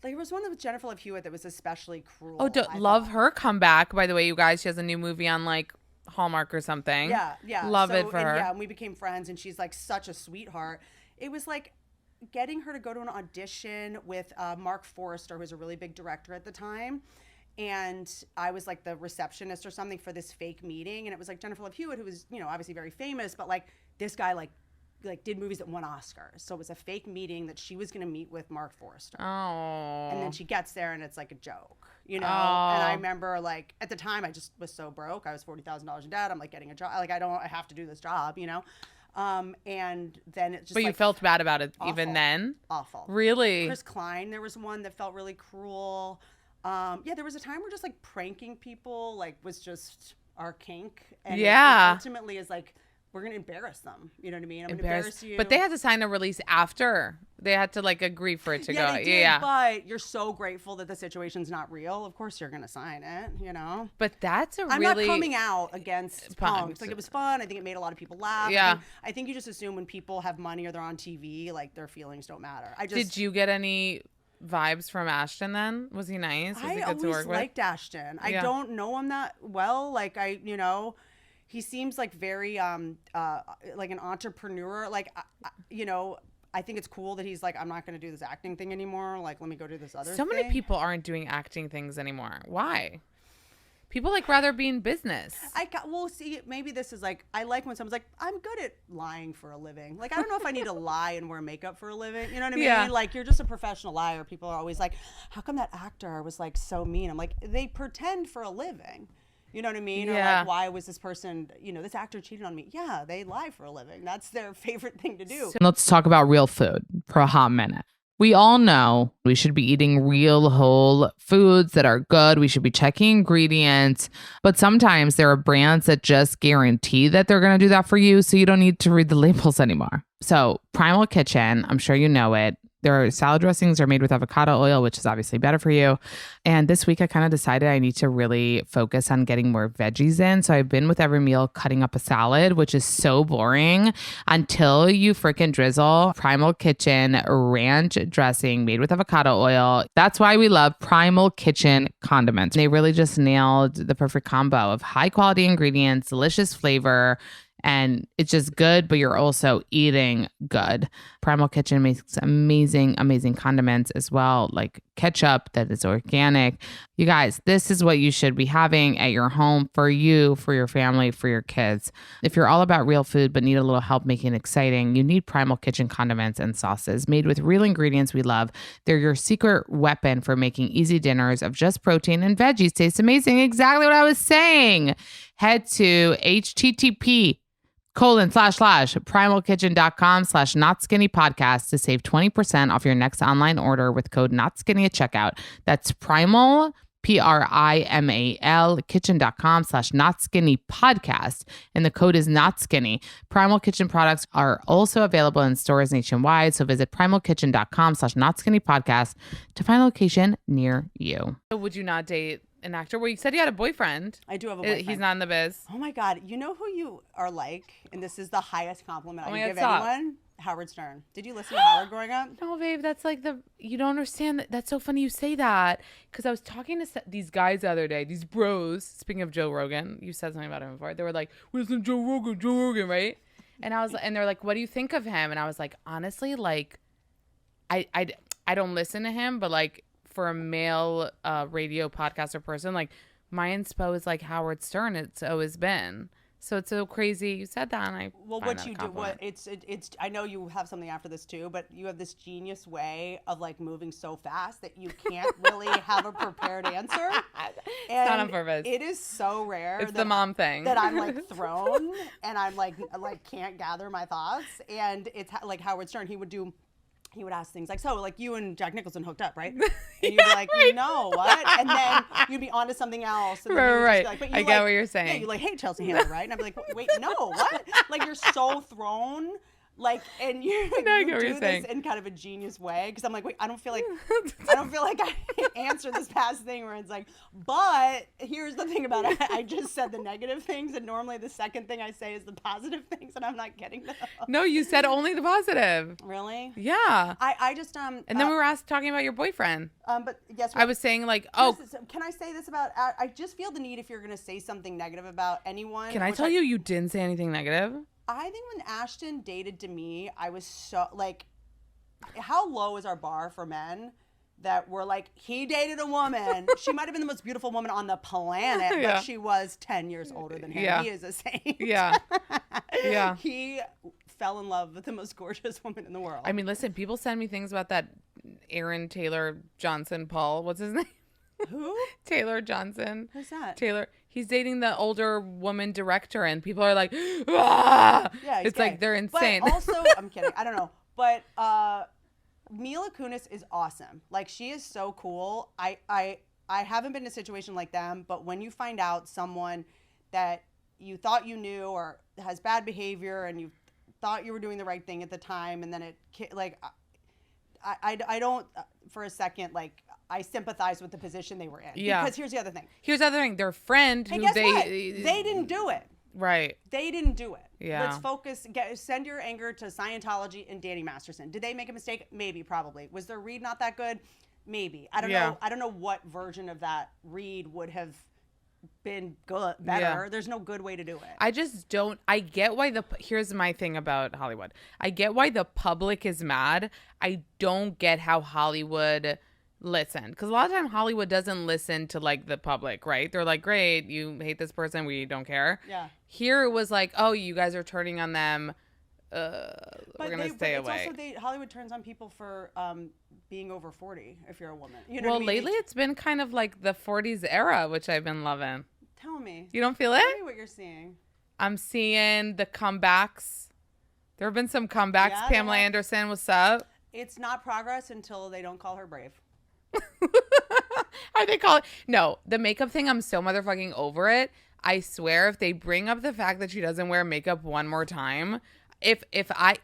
There was one with Jennifer Love Hewitt that was especially cruel. Oh, love her comeback, by the way, you guys. She has a new movie on like Hallmark or something. Yeah. Love it for her. Yeah, and we became friends, and she's like such a sweetheart. It was like getting her to go to an audition with Mark Forrester, who was a really big director at the time. And I was like the receptionist or something for this fake meeting. And it was like Jennifer Love Hewitt, who was, you know, obviously very famous, but like this guy like did movies that won Oscars. So it was a fake meeting that she was going to meet with Mark Forrester. Oh. And then she gets there and it's like a joke, you know? Oh. And I remember like at the time I just was so broke. I was $40,000 in debt. I'm like getting a job. Like I have to do this job, you know? And then it just But you felt bad about it even then? Awful. Really? Chris Klein, there was one that felt really cruel. Yeah, there was a time where just like pranking people like was just our kink. And it ultimately is like, we're going to embarrass them. You know what I mean? I'm going to embarrass you. But they had to sign a release after. They had to like agree for it to go. They did, but you're so grateful that the situation's not real. Of course you're going to sign it, you know? But that's I'm not coming out against punks. Like it was fun. I think it made a lot of people laugh. Yeah. I think you just assume when people have money or they're on TV, like their feelings don't matter. Did you get any vibes from Ashton then? Was he nice? Was he good to work with? I always liked Ashton. I don't know him that well. Like he seems like very like an entrepreneur. Like I think it's cool that he's like, I'm not going to do this acting thing anymore. Like, let me go do this other thing. So many people aren't doing acting things anymore. Why? People like rather be in business. See, maybe this is like, I like when someone's like, I'm good at lying for a living. Like, I don't know if I need to lie and wear makeup for a living. You know what I mean? Yeah. Like, you're just a professional liar. People are always like, how come that actor was like so mean? I'm like, they pretend for a living. You know what I mean? Yeah. Or like, why was this person, this actor cheated on me? Yeah, they lie for a living. That's their favorite thing to do. Let's talk about real food for a hot minute. We all know we should be eating real whole foods that are good. We should be checking ingredients. But sometimes there are brands that just guarantee that they're going to do that for you, so you don't need to read the labels anymore. So Primal Kitchen, I'm sure you know it. Their salad dressings are made with avocado oil, which is obviously better for you. And this week I kind of decided I need to really focus on getting more veggies in. So I've been with every meal cutting up a salad, which is so boring until you freaking drizzle Primal Kitchen ranch dressing made with avocado oil. That's why we love Primal Kitchen condiments. They really just nailed the perfect combo of high quality ingredients, delicious flavor, and it's just good, but you're also eating good. Primal Kitchen makes amazing, amazing condiments as well, like ketchup that is organic. You guys, this is what you should be having at your home for you, for your family, for your kids. If you're all about real food but need a little help making it exciting, you need Primal Kitchen condiments and sauces made with real ingredients we love. They're your secret weapon for making easy dinners of just protein and veggies. Taste amazing. Exactly what I was saying. Head to http://primalkitchen.com/notskinnypodcast to save 20% off your next online order with code NOTSKINNY at checkout. That's Primal, PRIMAL, kitchen.com/notskinnypodcast. And the code is NOTSKINNY. Primal Kitchen products are also available in stores nationwide. So visit primalkitchen.com/notskinnypodcast to find a location near you. So would you not date an actor? Well, you said you had a boyfriend. I do have a boyfriend. He's not in the biz. Oh my God. You know who you are like? And this is the highest compliment I can give stop. anyone? Howard Stern. Did you listen to Howard growing up? No, babe, that's like you don't understand. That's so funny you say that. Because I was talking to these guys the other day, these bros. Speaking of Joe Rogan, you said something about him before. They were like, listen to Joe Rogan, right? And they're like, what do you think of him? And I was like, honestly, like, I don't listen to him, but like for a male radio podcaster person, like my inspo is like Howard Stern. It's always been. So it's so crazy you said that, and I Well, find what that a you do, compliment. it's. I know you have something after this too, but you have this genius way of like moving so fast that you can't really have a prepared answer. It's not on purpose. It is so rare. It's the mom thing. That I'm like thrown and I'm like can't gather my thoughts. And it's like Howard Stern. He would ask things like, so like you and Jack Nicholson hooked up, right? And you'd be like, no, what? And then you'd be onto something else. And then you would just be like, but you I get what you're saying. Yeah, you like hate Chelsea Handler, right? And I'd be like, wait, no, what? Like you're so thrown. Like, and you do this in kind of a genius way. Because I'm like, wait, I don't feel like I answered this past thing where it's like, but here's the thing about it. I just said the negative things. And normally the second thing I say is the positive things. And I'm not getting them. No, you said only the positive. Really? Yeah. I just, And then we were talking about your boyfriend. but guess what? I was saying like, oh. Can I say this about, I just feel the need if you're going to say something negative about anyone. Can I tell you didn't say anything negative? I think when Ashton dated Demi, I was so like, how low is our bar for men that we're like, he dated a woman. She might have been the most beautiful woman on the planet, but she was 10 years older than him. Yeah. He is a saint. Yeah. Yeah. He fell in love with the most gorgeous woman in the world. I mean, listen, people send me things about that Aaron Taylor Johnson Paul. What's his name? Who? Taylor Johnson. Who's that? Taylor. He's dating the older woman director, and people are like, ah! Yeah, it's like they're insane. But also, I'm kidding. I don't know. But Mila Kunis is awesome. Like, she is so cool. I haven't been in a situation like them, but when you find out someone that you thought you knew or has bad behavior and you thought you were doing the right thing at the time, and then it, like, I don't, for a second, like, I sympathize with the position they were in. Yeah. Because here's the other thing. Their friend And who guess what? They didn't do it. Right. They didn't do it. Yeah. Let's focus. Send your anger to Scientology and Danny Masterson. Did they make a mistake? Maybe, probably. Was their read not that good? Maybe. I don't know. I don't know what version of that read would have been better. Yeah. There's no good way to do it. I just don't. I get why here's my thing about Hollywood. I get why the public is mad. I don't get how Hollywood listen, because a lot of time Hollywood doesn't listen to like the public, right? They're like, great, you hate this person, we don't care. Yeah. Here it was like, oh, you guys are turning on them, we're gonna stay away. It's also Hollywood turns on people for being over 40 if you're a woman. You know Well, what I mean? lately it's been kind of like the 40s era, which I've been loving. Tell me. You don't feel it? Tell me what you're seeing. I'm seeing the comebacks. There have been some comebacks. Yeah, Pamela Anderson, what's up? It's not progress until they don't call her brave. Are they calling? No, the makeup thing, I'm so motherfucking over it. I swear, if they bring up the fact that she doesn't wear makeup one more time,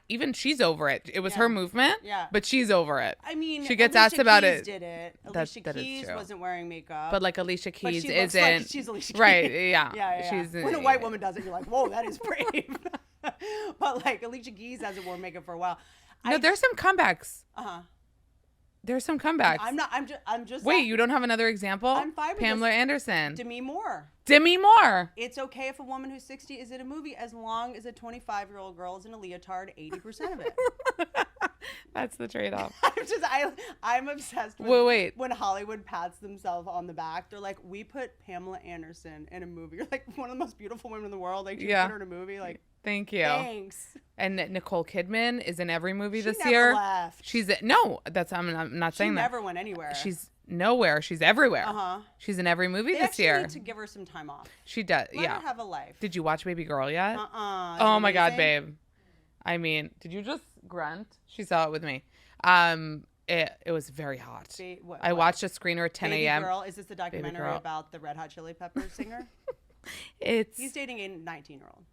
even she's over it. It was her movement, but she's over it. I mean, she gets Alicia asked about Keys it. Did it? That Alicia Keys true. wasn't wearing makeup, But like Alicia Keys she isn't. like she's Alicia Keys. Right? Yeah. Yeah. She's when a white woman does it, you're like, whoa, that is brave. But like Alicia Keys hasn't worn makeup for a while. No, there's some comebacks. There's some comebacks. I'm just. Wait, you don't have another example? I'm fine with Pamela this. Anderson. Demi Moore. Demi Moore. It's okay if a woman who's 60 is in a movie as long as a 25-year-old girl is in a leotard 80% of it. That's the trade-off. I'm obsessed with wait. when Hollywood pats themselves on the back. They're like, we put Pamela Anderson in a movie. You're like one of the most beautiful women in the world. Like, you put her in a movie. Like, thank you. Thanks. And Nicole Kidman is in every movie this never year. Left. I'm not saying that. She never went anywhere. She's nowhere. She's everywhere. She's in every movie this year. They need to give her some time off. She does. Let her have a life. Did you watch Baby Girl yet? Oh my God, babe. I mean, did you just grunt? She saw it with me. It was very hot. I watched a screener at 10 a.m. Baby Girl. Is this the documentary about the Red Hot Chili Peppers singer? He's dating a 19-year-old.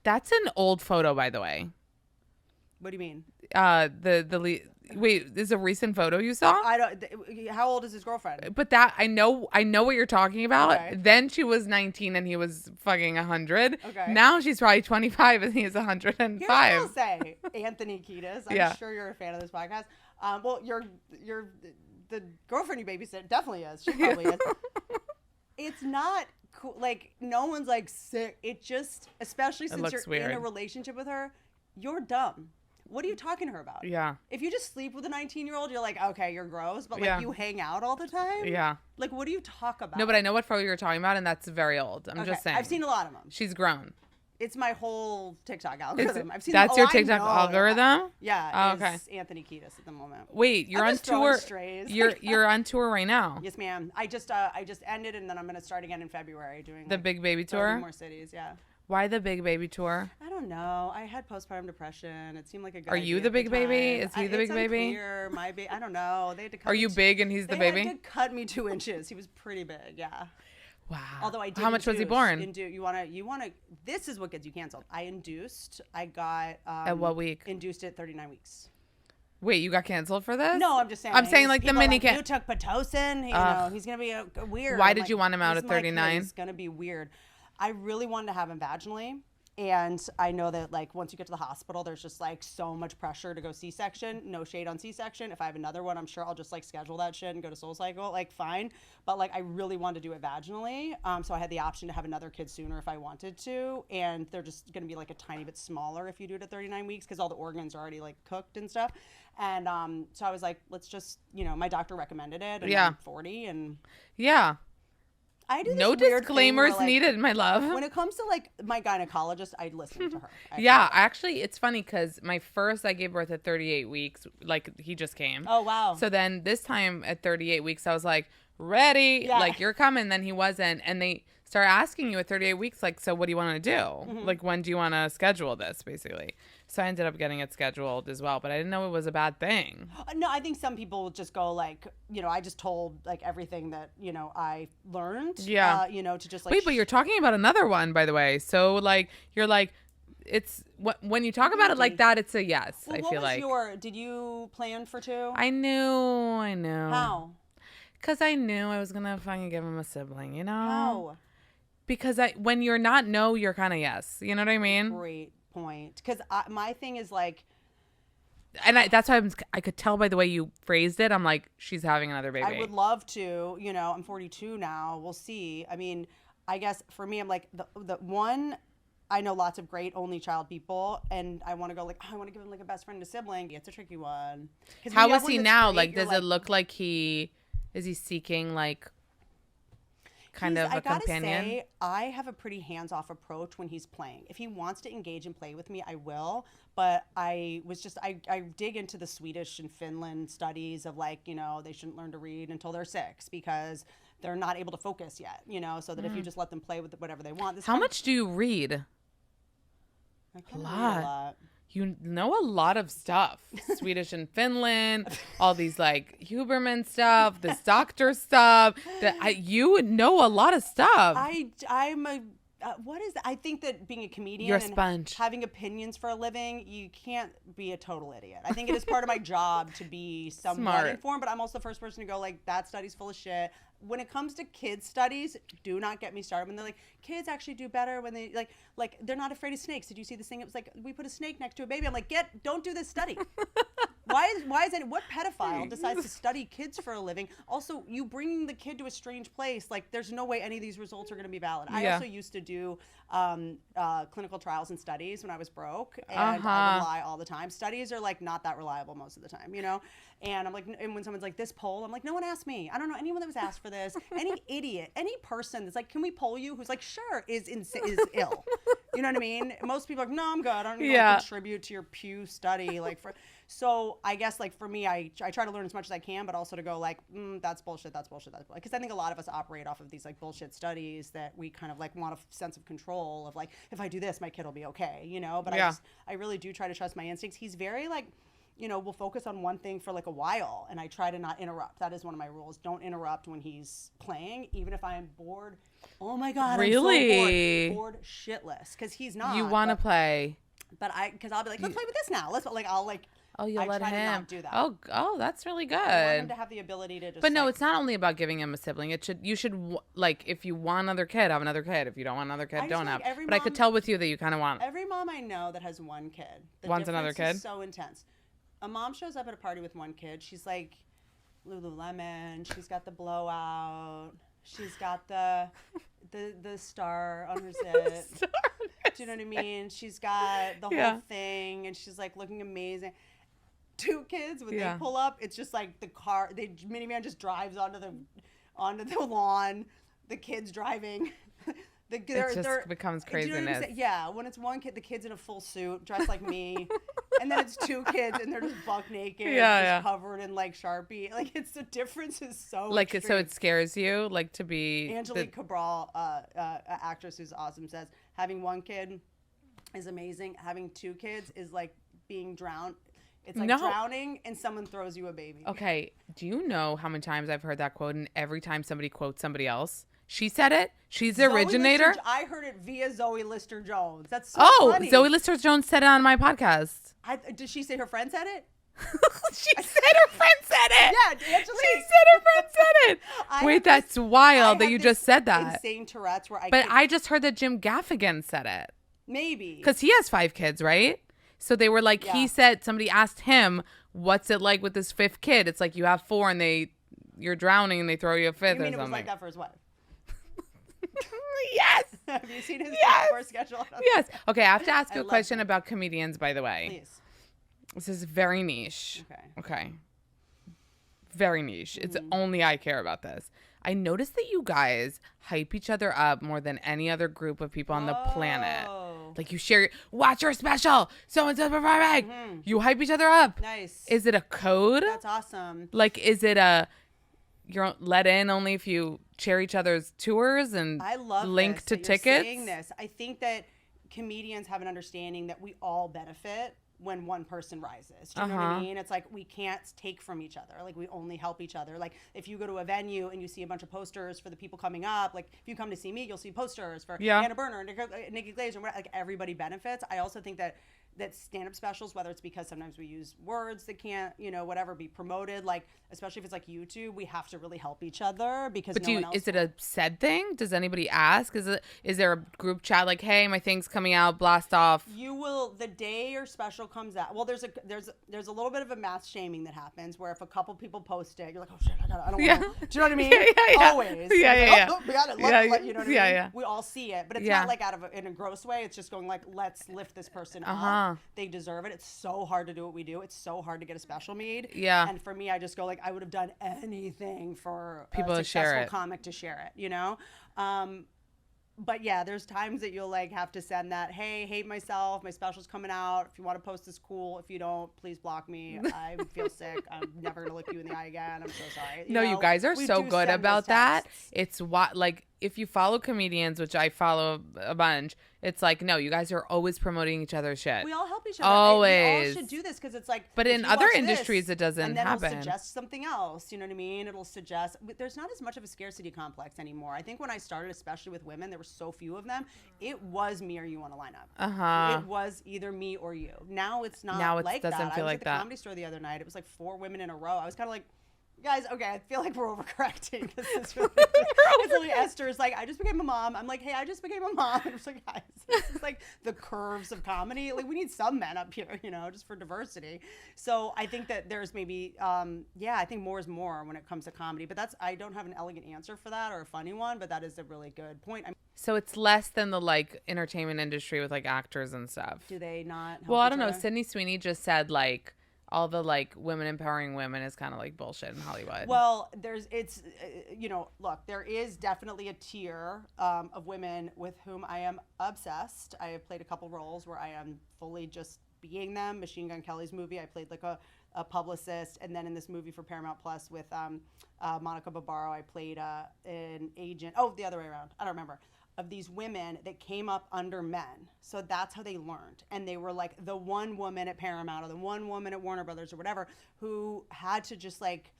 That's an old photo, by the way. What do you mean? Wait, is a recent photo you saw? How old is his girlfriend? But that I know what you're talking about. Okay. Then she was 19 and he was fucking 100. Okay. Now she's probably 25 and he is 105. Here's what I'll say, Anthony Kiedis. I'm sure you're a fan of this podcast. Well, you're the girlfriend you babysit definitely is. She probably is. It's not cool. Like, no one's like sick. It just, especially since looks you're in a weird. relationship with her, you're dumb. What are you talking to her about? Yeah. If you just sleep with a 19-year-old, you're like, okay, you're gross. But like, Yeah. you hang out all the time. Yeah. Like, what do you talk about? No, but I know what photo you're talking about, and that's very old. I'm just saying. I've seen a lot of them. She's grown. It's my whole TikTok algorithm. I've seen That's your I TikTok know. algorithm? Yeah. Oh, okay. It's Anthony Kiedis at the moment. Wait, you're I'm on just throwing tour. strays. You're on tour right now. Yes, ma'am. I just ended, and then I'm gonna start again in February doing The like, Big Baby 30 tour? more cities. Yeah. Why the Big Baby tour? I don't know. I had postpartum depression. It seemed like a good Are you idea the at big baby? time. Is he the big baby? Unclear. My baby. I don't know. They had to cut Are me you big and he's the baby? They had to cut me 2 inches. He was pretty big. Yeah. Wow. Although I did. How much was he born? You wanna. This is what gets you canceled. I induced. I got. At what week? Induced at 39 weeks. Wait, you got canceled for this? No, I'm just saying. I'm saying like the people are mini like, can. You took Pitocin. You know, he's gonna be weird. Why I'm did like, you want him out he's at my kid. 39? He's gonna be weird. I really wanted to have him vaginally. And I know that like once you get to the hospital, there's just like so much pressure to go C-section. No shade on C-section. If I have another one, I'm sure I'll just like schedule that shit and go to SoulCycle. Like fine, but like I really wanted to do it vaginally. So I had the option to have another kid sooner if I wanted to, and they're just gonna be like a tiny bit smaller if you do it at 39 weeks because all the organs are already like cooked and stuff. And so I was like, let's just, my doctor recommended it. And Yeah. I'm 40 and Yeah. I do this No weird thing disclaimers where, like, needed, my love. When it comes to like my gynecologist, I listen to her. Yeah, actually, it's funny because I gave birth at 38 weeks. Like, he just came. Oh, wow. So then this time at 38 weeks, I was like, ready. Yeah. Like, you're coming. Then he wasn't. And they start asking you at 38 weeks, like, so what do you want to do? Mm-hmm. Like, when do you want to schedule this, basically? So I ended up getting it scheduled as well. But I didn't know it was a bad thing. No, I think some people just go like, I just told like everything that, I learned. Yeah. To just like. Wait, but you're talking about another one, by the way. So, like, you're like, it's when you talk about it like that, it's a yes. Well, I what feel was like. did you plan for 2? I knew. How? Because I knew I was going to fucking give him a sibling, How? Because when you're not no, you're kind of yes. You know what I mean? Great point. Because my thing is like. And that's why I could tell by the way you phrased it. I'm like, she's having another baby. I would love to, I'm 42 now. We'll see. I mean, I guess for me, I'm like the one, I know lots of great only child people, and I want to go like, I want to give him like a best friend, a sibling. It's a tricky one. How is he now? Like, does it look like is he seeking like kind of a companion? Say, I have a pretty hands-off approach when he's playing. If he wants to engage and play with me, I will. But I dig into the Swedish and Finland studies of like, they shouldn't learn to read until they're 6 because they're not able to focus yet, so that if you just let them play with whatever they want. How much do you read? A lot. You know a lot of stuff. Swedish and Finland, all these like Huberman stuff, this doctor stuff. You know a lot of stuff. I'm a what is that? I think that being a comedian You're a sponge. And having opinions for a living, you can't be a total idiot. I think it is part of my job to be somewhat Smart. informed, but I'm also the first person to go like, that study's full of shit. When it comes to kids studies, do not get me started when they're like, kids actually do better when they like they're not afraid of snakes. Did you see this thing? It was like, we put a snake next to a baby. I'm like, don't do this study. Why is it? What pedophile decides to study kids for a living? Also, you bringing the kid to a strange place, like there's no way any of these results are going to be valid. I also used to do clinical trials and studies when I was broke, and I would lie all the time. Studies are like not that reliable most of the time, And I'm like, and when someone's like, this poll, I'm like, no one asked me. I don't know anyone that was asked for this. Any idiot, any person that's like, can we poll you? Who's like, sure, is ill. You know what I mean? Most people are like, no, I'm good. I don't need to contribute to your Pew study. So I guess like for me, I try to learn as much as I can, but also to go like, that's bullshit. Because I think a lot of us operate off of these like bullshit studies that we kind of like want a sense of control of like, if I do this, my kid will be okay, But I really do try to trust my instincts. He's very like, we'll focus on one thing for like a while, and I try to not interrupt. That is one of my rules. Don't interrupt when he's playing, even if I am bored. Oh my God, really? I'm so bored shitless, because he's not. You want to play. But because I'll be like, let's play with this now. I'll like. Oh, you'll let try him to not do that. Oh, that's really good. I want him to have the ability to just. But no, it's not only about giving him a sibling. You should like, if you want another kid, have another kid. If you don't want another kid, don't have. But I could tell with you that you kind of want. Every mom I know that has one kid wants another kid. Is so intense. A mom shows up at a party with one kid. She's like Lululemon. She's got the blowout. She's got the star on her zip. Do you know what I mean? She's got the whole thing, and she's like looking amazing. 2 kids, when they pull up, it's just like the minivan just drives onto the lawn. The kids driving. It just becomes craziness. You know what I'm saying? Yeah, when it's one kid, the kid's in a full suit, dressed like me, and then it's 2 kids, and they're just buck naked, just covered in like Sharpie. Like the difference is so like extreme. So it scares you, like to be. Angelique Cabral, actress who's awesome, says having 1 kid is amazing. Having 2 kids is like being drowned. It's like drowning and someone throws you a baby. Okay, do you know how many times I've heard that quote, and every time somebody quotes somebody else? She said it. She's the originator. I heard it via Zoe Lister-Jones. That's so funny. Zoe Lister-Jones said it on my podcast. Did she say her friend said it? She said her friend said it. Yeah, Angelique. She said her friend said it. Wait, that's wild that you just said that. Insane Tourette's where I just heard that Jim Gaffigan said it. Maybe. Because he has 5 kids, right? So they were like, he said, somebody asked him, what's it like with this 5th kid? It's like you have 4 and you're drowning and they throw you a 5th or something. It was like that for his wife? Yes. Have you seen his course schedule? Yes. Okay, I have to ask you a question about comedians, by the way. Please. This is very niche. Okay. Very niche. It's Mm-hmm. only I care about this. I noticed that you guys hype each other up more than any other group of people on the planet. Like you share, watch your special, so-and-so performing. Mm-hmm. You hype each other up. Nice. Is it a code? That's awesome. Like, is it you're let in only if you share each other's tours and I love link to that tickets? You're saying this. I think that comedians have an understanding that we all benefit when one person rises. Do you know what I mean? It's like we can't take from each other. Like we only help each other. Like if you go to a venue and you see a bunch of posters for the people coming up, like if you come to see me, you'll see posters for Anna Burner and Nikki Glaser. Like everybody benefits. I also think that stand-up specials, whether it's because sometimes we use words that can't, whatever, be promoted, like especially if it's like YouTube, we have to really help each other because is it a said thing? Does anybody ask? Is there a group chat like, hey, my thing's coming out, blast off? You will, the day your special comes out. Well, there's a little bit of a mass shaming that happens where if a couple people post it, you're like, oh shit, I don't want to. Do you know what I mean? Always. Yeah. We got it. You know what I mean? Yeah. We all see it, but it's not like in a gross way. It's just going like, let's lift this person up. They deserve it. It's so hard to do what we do. It's so hard to get a special made. Yeah. And for me, I just go like, I would have done anything for people a to share successful it. comic to share it, But yeah, there's times that you'll like have to send that, hey, hate myself, my special's coming out. If you want to post this, cool. If you don't, please block me. I feel sick. I'm never going to look you in the eye again. I'm so sorry. You guys are so good about that. It's if you follow comedians, which I follow a bunch, it's like, no, you guys are always promoting each other's shit. We all help each other. Always. We all should do this because it's like. But in other industries, it doesn't and then happen. It'll suggest something else. You know what I mean? It'll suggest. There's not as much of a scarcity complex anymore. I think when I started, especially with women, there were so few of them. It was me or you on a lineup. It was either me or you. Now it's not like that. Doesn't feel like that. I was at the Comedy Store the other night. It was like 4 women in a row. I was kind of like, guys, okay, I feel like we're overcorrecting. It's really Esther's like, I just became a mom. I'm like, hey, I just became a mom. And it's like, guys, this is like the curves of comedy. Like, we need some men up here, just for diversity. So I think that there's maybe, I think more is more when it comes to comedy. But I don't have an elegant answer for that or a funny one, but that is a really good point. So it's less than the like entertainment industry with like actors and stuff. Do they not help Well, I each don't know. other? Sydney Sweeney just said like, all the like women empowering women is kind of like bullshit in Hollywood. Well, look, there is definitely a tier of women with whom I am obsessed. I have played a couple roles where I am fully just being them. Machine Gun Kelly's movie, I played like a publicist. And then in this movie for Paramount Plus with Monica Barbaro, I played an agent. Oh, the other way around. I don't remember. Of these women that came up under men. So that's how they learned. And they were like the one woman at Paramount or the one woman at Warner Brothers or whatever who had to just like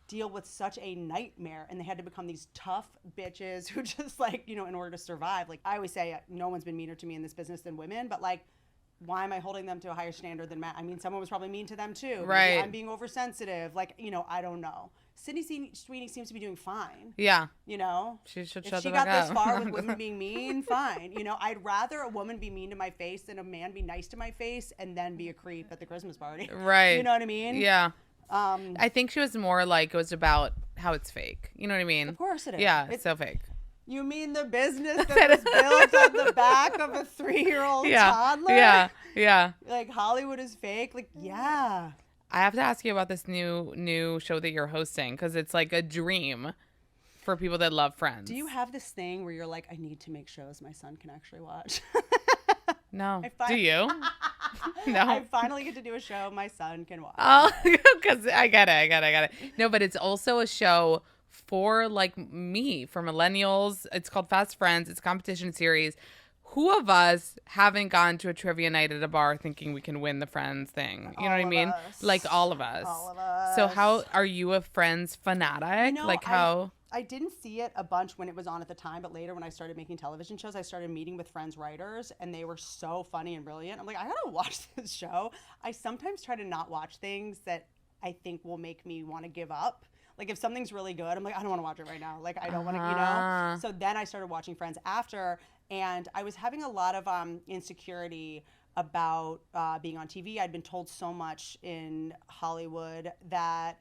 deal with such a nightmare, and they had to become these tough bitches who just like, in order to survive. Like I always say, no one's been meaner to me in this business than women, but like, why am I holding them to a higher standard than men? I mean, someone was probably mean to them too. Right. Maybe I'm being oversensitive. Like, I don't know. Sydney Sweeney seems to be doing fine. Yeah. She should shut if she the got fuck this up. far with women being mean, fine. I'd rather a woman be mean to my face than a man be nice to my face and then be a creep at the Christmas party. Right. You know what I mean? Yeah. I think she was more like it was about how it's fake. You know what I mean? Of course it is. Yeah, It's so fake. You mean the business that was built on the back of a 3-year-old toddler? Yeah. Like Hollywood is fake? Like, yeah. I have to ask you about this new show that you're hosting because it's like a dream for people that love Friends. Do you have this thing where you're like, I need to make shows my son can actually watch? No. Do you? No. I finally get to do a show my son can watch. Oh, because I get it. No, but it's also a show for like me, for millennials. It's called Fast Friends. It's a competition series. Who of us haven't gone to a trivia night at a bar thinking we can win the Friends thing? You know what I mean? Like all of us. All of us. So how are you a Friends fanatic? Like how? I didn't see it a bunch when it was on at the time, but later when I started making television shows, I started meeting with Friends writers, and they were so funny and brilliant. I'm like, I gotta watch this show. I sometimes try to not watch things that I think will make me want to give up. Like if something's really good, I'm like, I don't want to watch it right now. Like I don't want to, you know? So then I started watching Friends after, and I was having a lot of insecurity about being on TV. I'd been told so much in Hollywood that,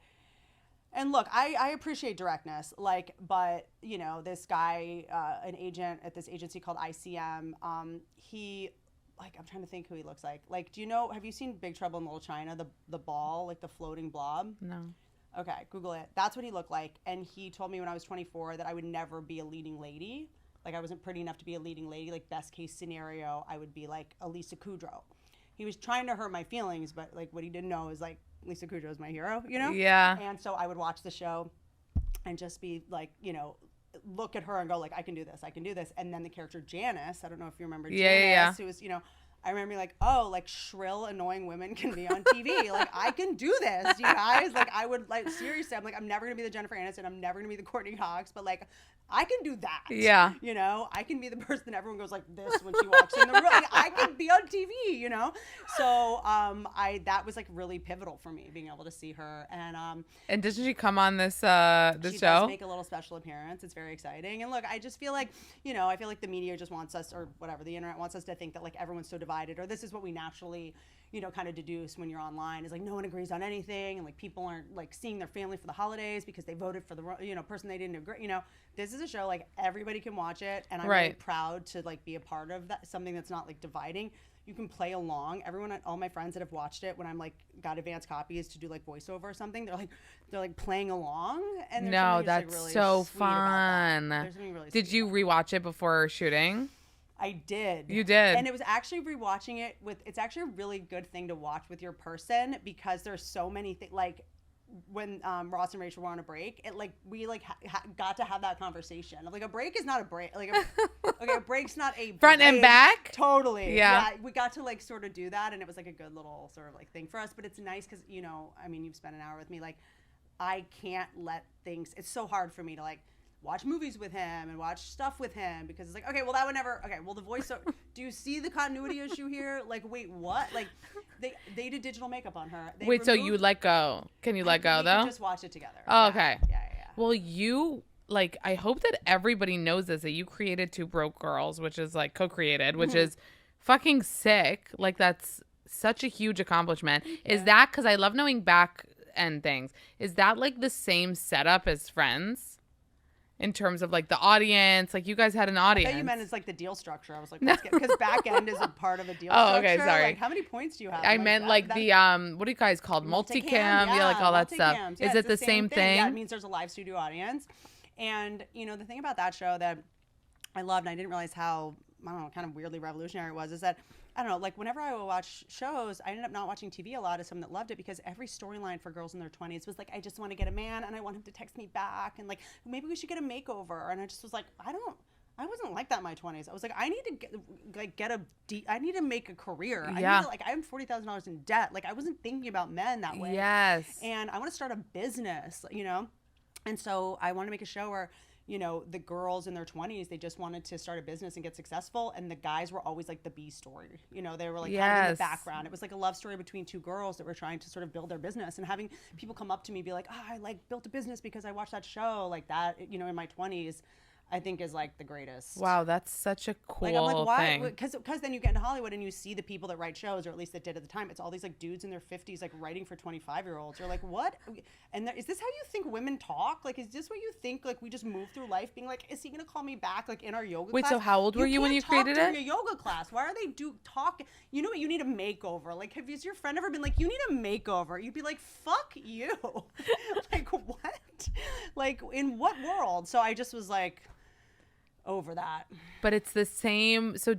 and look, I appreciate directness, like, but you know, this guy, an agent at this agency called ICM, he, like, I'm trying to think who he looks like. Like, do you know, have you seen Big Trouble in Little China, the ball, like the floating blob? No. Okay, Google it. That's what he looked like. And he told me when I was 24 that I would never be a leading lady. Like I wasn't pretty enough to be a leading lady. Like best case scenario, I would be like Lisa Kudrow. He was trying to hurt my feelings, but like what he didn't know is like Lisa Kudrow is my hero, you know? Yeah. And so I would watch the show and just be like, you know, look at her and go like, I can do this. And then the character Janice, I don't know if you remember Janice, who was, you know, I remember like, oh, like shrill, annoying women can be on TV. Like I can do this, you guys. Like I would like seriously, I'm like, I'm never gonna be the Jennifer Aniston. I'm never gonna be the Courtney Cox, but like I can do that. Yeah. You know, I can be the person everyone goes like this when she walks in the room. Like, I can be on TV, you know? So that was like really pivotal for me, being able to see her. And doesn't she come on this she show? does make a little special appearance. It's very exciting. And look, I just feel like, you know, I feel like the media just wants us, or whatever, the internet wants us to think that like everyone's so divided, or this is what we naturally, you know, kind of deduce when you're online, is like no one agrees on anything, and like people aren't like seeing their family for the holidays because they voted for the, you know, person they didn't agree. You know, this is a show like everybody can watch it, and I'm really proud to like be a part of that, something that's not like dividing. You can play along. Everyone, all my friends that have watched it, when I'm like got advanced copies to do like voiceover or something, they're like playing along. And no, that's like really so sweet about fun. that. There's something really Did sweet you about it. rewatch it before shooting? I did. You did. And it was actually rewatching it it's actually a really good thing to watch with your person, because there's so many things, like when Ross and Rachel were on a break, it like we like got to have that conversation of like a break is not a break, like a break's not a front break. and back. Totally. Yeah. We got to like sort of do that, and it was like a good little sort of like thing for us. But it's nice because, you know, I mean, you've spent an hour with me, like I can't let things, it's so hard for me to like watch movies with him and watch stuff with him, because it's like, okay, well that would never, okay, well the voiceover, do you see the continuity issue here? Like, wait, what? Like they did digital makeup on her. Wait, so you let go? Can you let go we though? can just watch it together. Oh, Yeah, okay. Yeah. Well, you like, I hope that everybody knows this, that you created Two Broke Girls, which is like co-created, which is fucking sick. Like that's such a huge accomplishment. Is that, because I love knowing back end things, is that like the same setup as Friends? In terms of like the audience, like you guys had an audience. I thought you meant it's like the deal structure. I was like, let's get, because back end is a part of a deal structure. Oh, okay, sorry. Like, how many points do you have? I meant like the what do you guys call multicam? Yeah, like all that stuff. Yeah, is it the same thing? Yeah, it means there's a live studio audience. And you know, the thing about that show that I loved, and I didn't realize how, I don't know, kind of weirdly revolutionary it was, is that, I don't know, like whenever I would watch shows, I ended up not watching TV a lot as someone that loved it, because every storyline for girls in their 20s was like, I just want to get a man and I want him to text me back, and like maybe we should get a makeover. And I just was like, I wasn't like that in my 20s. I was like, I need to I need to make a career. Yeah. I need to, like, I'm $40,000 in debt. Like I wasn't thinking about men that way. Yes. And I want to start a business, you know? And so I want to make a show where, you know, the girls in their 20s, they just wanted to start a business and get successful. And the guys were always like the B story. You know, they were like kind of in the background. It was like a love story between two girls that were trying to sort of build their business, and having people come up to me be like, oh, I like built a business because I watched that show, like that, you know, in my 20s. I think is like the greatest. Wow, that's such a cool Like I'm like, why? thing. Because then you get into Hollywood and you see the people that write shows, or at least that did at the time. It's all these like dudes in their 50s like writing for 25-year-olds. You're like, what? And is this how you think women talk? Like, is this what you think? Like, we just move through life being like, is he gonna call me back like in our yoga Wait, class? so how old were you when you created during it? a yoga class. Why are they talk? You know what? You need a makeover. Like, has your friend ever been like, you need a makeover? You'd be like, fuck you. Like, what? Like, in what world? So I just was like, over that. But it's the same. So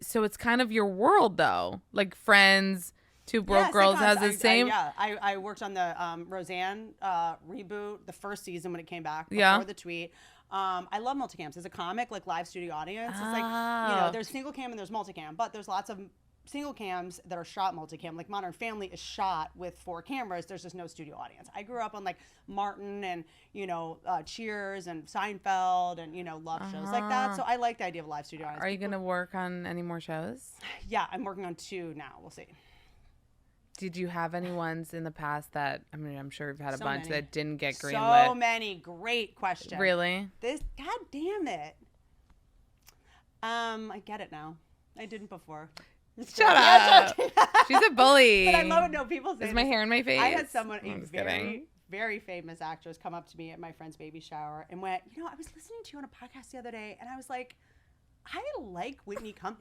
so it's kind of your world though. Like Friends, Two Broke Girls has the same. I worked on the Roseanne reboot, the first season when it came back before Yeah. the tweet. I love multicams. As a comic, like live studio audience, it's like, there's single cam and there's multicam, but there's lots of single cams that are shot multicam. Like Modern Family is shot with 4 cameras. There's just no studio audience. I grew up on like Martin and, Cheers and Seinfeld and, love shows like that. So I like the idea of live studio audience. Are you going to work on any more shows? Yeah, I'm working on 2 now. We'll see. Did you have any ones in the past that, I mean, I'm sure you've had a So bunch many. that didn't get greenlit? So many. Great question. Really? God damn it. I get it now. I didn't before. Shut up. She's a bully. But I love it. No, people say Is my hair in my face? I had someone, I'm a just very, kidding. very famous actress, come up to me at my friend's baby shower and went, I was listening to you on a podcast the other day, and I was like, I like Whitney Cummings.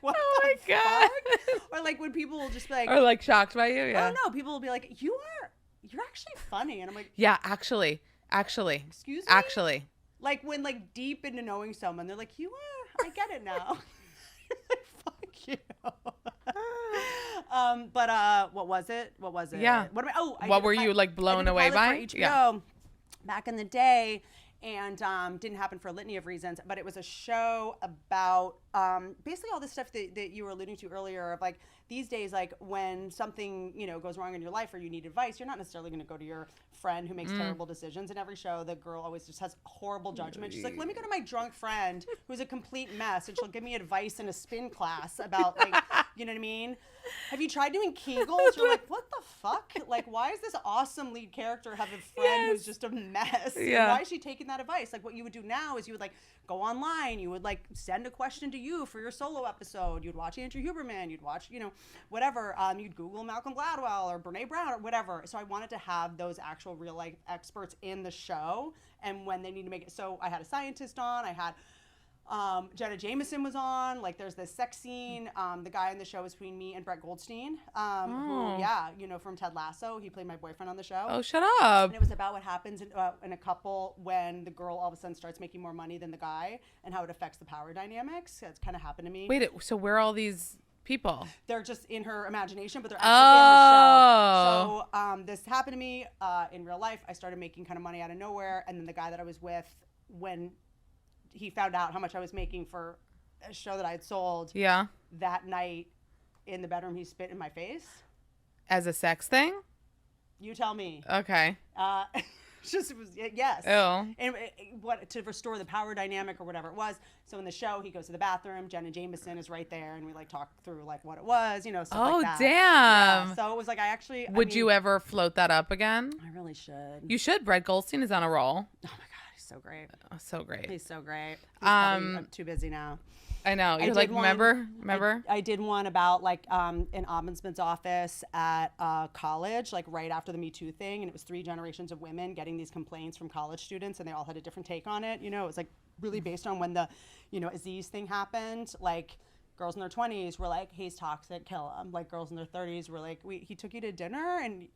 What Oh my the God. fuck? Or like when people will just be like, Or like shocked by you? Yeah. oh no, people will be like, you're actually funny. And I'm like, Yeah, actually. excuse me? Actually. Like when like deep into knowing someone, they're like, I get it now. Like, fuck you. But what was it? Yeah. What were you like blown away by? For HBO back in the day, and didn't happen for a litany of reasons. But it was a show about basically all this stuff that you were alluding to earlier of like these days, like when something goes wrong in your life or you need advice, you're not necessarily going to go to your friend who makes terrible decisions. In every show, the girl always just has horrible judgment. She's like, let me go to my drunk friend who's a complete mess, and she'll give me advice in a spin class about like, you know what I mean? Have you tried doing Kegels? You're like, what the fuck? Like, why is this awesome lead character have a friend who's just a mess? Yeah. Why is she taking that advice? Like, what you would do now is you would like go online, you would like send a question to you for your solo episode, you'd watch Andrew Huberman, you'd watch, whatever, you'd Google Malcolm Gladwell or Brene Brown or whatever. So I wanted to have those actual real life experts in the show, and when they need to make it, so I had a scientist on, I had Jenna Jameson was on. Like, there's this sex scene. The guy in the show was between me and Brett Goldstein, who, from Ted Lasso. He played my boyfriend on the show. Oh, shut up. And it was about what happens in a couple when the girl all of a sudden starts making more money than the guy, and how it affects the power dynamics. It's kind of happened to me. Wait, so where are all these people? They're just in her imagination, but they're actually in the show. So this happened to me in real life. I started making kind of money out of nowhere, and then the guy that I was with, when he found out how much I was making for a show that I had sold, that night in the bedroom, he spit in my face. As a sex thing? You tell me. Okay. Yes. Oh. And to restore the power dynamic or whatever it was. So in the show, he goes to the bathroom. Jenna Jameson is right there, and we like talk through like what it was, stuff like that. Oh, damn. Yeah, so it was like Would you ever float that up again? I really should. You should. Brett Goldstein is on a roll. Oh my God, he's so great. Oh, so great. He's so great. I'm too busy now. I know. You're like, remember? I did one about like an ombudsman's office at college, like right after the Me Too thing. And it was 3 generations of women getting these complaints from college students, and they all had a different take on it. It was like really based on when the, Aziz thing happened. Like girls in their 20s were like, he's toxic, kill him. Like girls in their 30s were like, wait, he took you to dinner and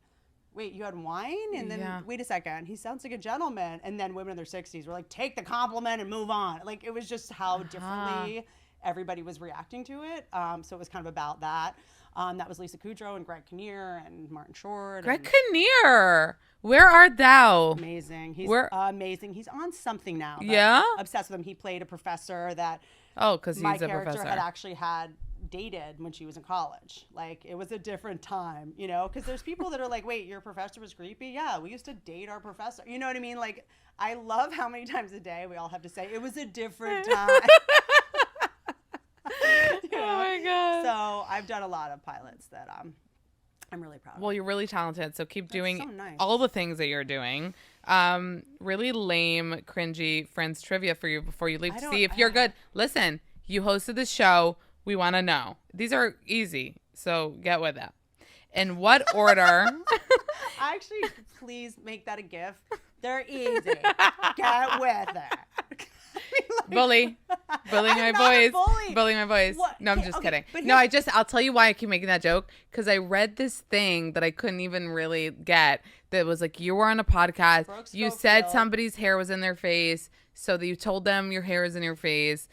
wait, you had wine? And then wait a second, he sounds like a gentleman. And then women in their 60s were like, take the compliment and move on. Like it was just how differently everybody was reacting to it. So it was kind of about that. That was Lisa Kudrow and Greg Kinnear and Martin Short. Greg Kinnear, where art thou? Amazing. He's amazing. He's on something now. Yeah? Obsessed with him. He played a professor that because he's my a character professor. had actually had dated when she was in college. Like it was a different time, because there's people that are like, wait, your professor was creepy? Yeah, we used to date our professor. You know what I mean? Like I love how many times a day we all have to say it was a different time. Oh my God. So I've done a lot of pilots that I'm really proud of. Well, you're really talented, so keep doing so nice. all the things that you're doing. Really lame, cringy Friends trivia for you before you leave to don't- see if you're good. Listen, you hosted the show. We want to know. These are easy, so get with it. In what order? Actually, please make that a GIF. They're easy. Get with it. Bullying my I'm not a voice. bully. Bullying my voice. What? No, I'm Okay, just okay, kidding. but No, here's- I'll tell you why I keep making that joke. Because I read this thing that I couldn't even really get. That was like, you were on a podcast. Brooke You said Schofield. somebody's hair was in their face. So that you told them your hair is in your face.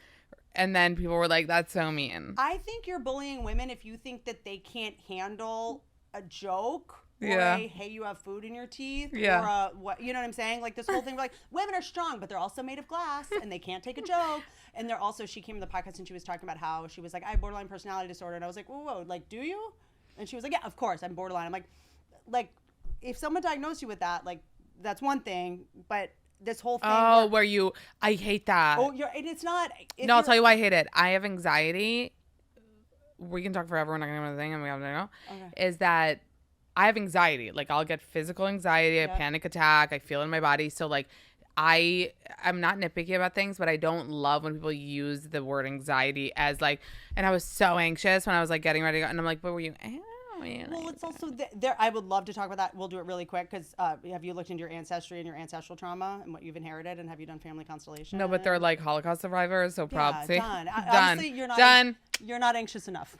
And then people were like, that's so mean. I think you're bullying women if you think that they can't handle a joke. Or Yeah. a, hey, you have food in your teeth. Yeah. Or a, what, you know what I'm saying? Like this whole thing, like women are strong, but they're also made of glass and they can't take a joke. And they're also, she came to the podcast and she was talking about how she was like, I have borderline personality disorder. And I was like, whoa, like, do you? And she was like, yeah, of course, I'm borderline. I'm like, if someone diagnosed you with that, like, that's one thing. But this whole thing. Oh, where, I hate that. oh, and it's not. No, I'll tell you why I hate it. I have anxiety. We can talk forever. We're not going to go into the thing. I'm going to know. Okay. Is that I have anxiety. Like, I'll get physical anxiety, a Yeah. panic attack. I feel it in my body. So, like, I'm not nitpicky about things, but I don't love when people use the word anxiety as, like, and I was so anxious when I was, like, getting ready to go. And I'm like, what were you? Well, it's also there. I would love to talk about that. We'll do it really quick because have you looked into your ancestry and your ancestral trauma and what you've inherited, and have you done family constellation? No, but they're like Holocaust survivors, so props. See? Done. Done. Honestly, you're not Done. You're not anxious enough,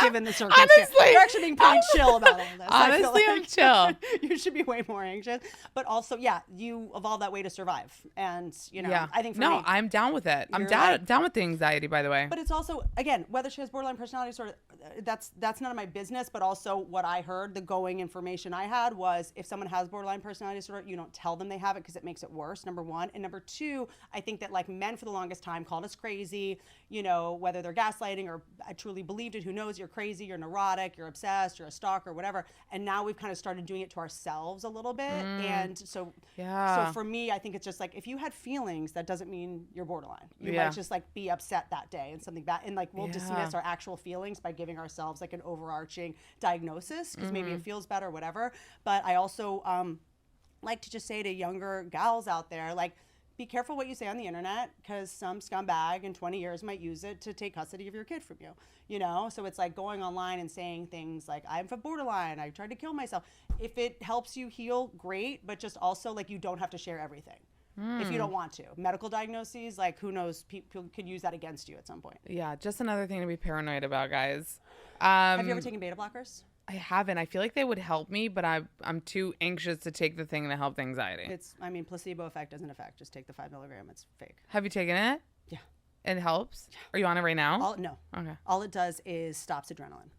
given the circumstance. Honestly. You're actually being pretty chill about all of this. I feel Honestly, I'm chill. You should be way more anxious, but also, yeah, you evolved that way to survive, and Yeah. I think for no, me, I'm down with it. I'm You're down like- down with the anxiety, by the way. But it's also, again, whether she has borderline personality disorder, that's none of my business. But also, what I heard, the going information I had was, if someone has borderline personality disorder, you don't tell them they have it because it makes it worse. Number one, and number two, I think that like men for the longest time called us crazy. Whether they're gaslighting or I truly believed it. Who knows? You're crazy. You're neurotic. You're obsessed. You're a stalker. Whatever. And now we've kind of started doing it to ourselves a little bit. And so, Yeah. So for me, I think it's just like if you had feelings, that doesn't mean you're borderline. You Yeah. might just like be upset that day and something bad, and like we'll Yeah. dismiss our actual feelings by giving ourselves like an overarching diagnosis because maybe it feels better, whatever. But I also like to just say to younger gals out there, like, be careful what you say on the internet because some scumbag in 20 years might use it to take custody of your kid from you. So it's like going online and saying things like, I'm for borderline, I tried to kill myself. If it helps you heal, great, but just also like you don't have to share everything if you don't want to. Medical diagnoses, like who knows, people could use that against you at some point. Yeah, just another thing to be paranoid about, guys. Have you ever taken beta blockers? I haven't. I feel like they would help me, but I'm too anxious to take the thing that helped anxiety. Placebo effect doesn't affect. Just take the 5 milligram. It's fake. Have you taken it? Yeah. It helps? Are you on it right now? No. Okay. All it does is stops adrenaline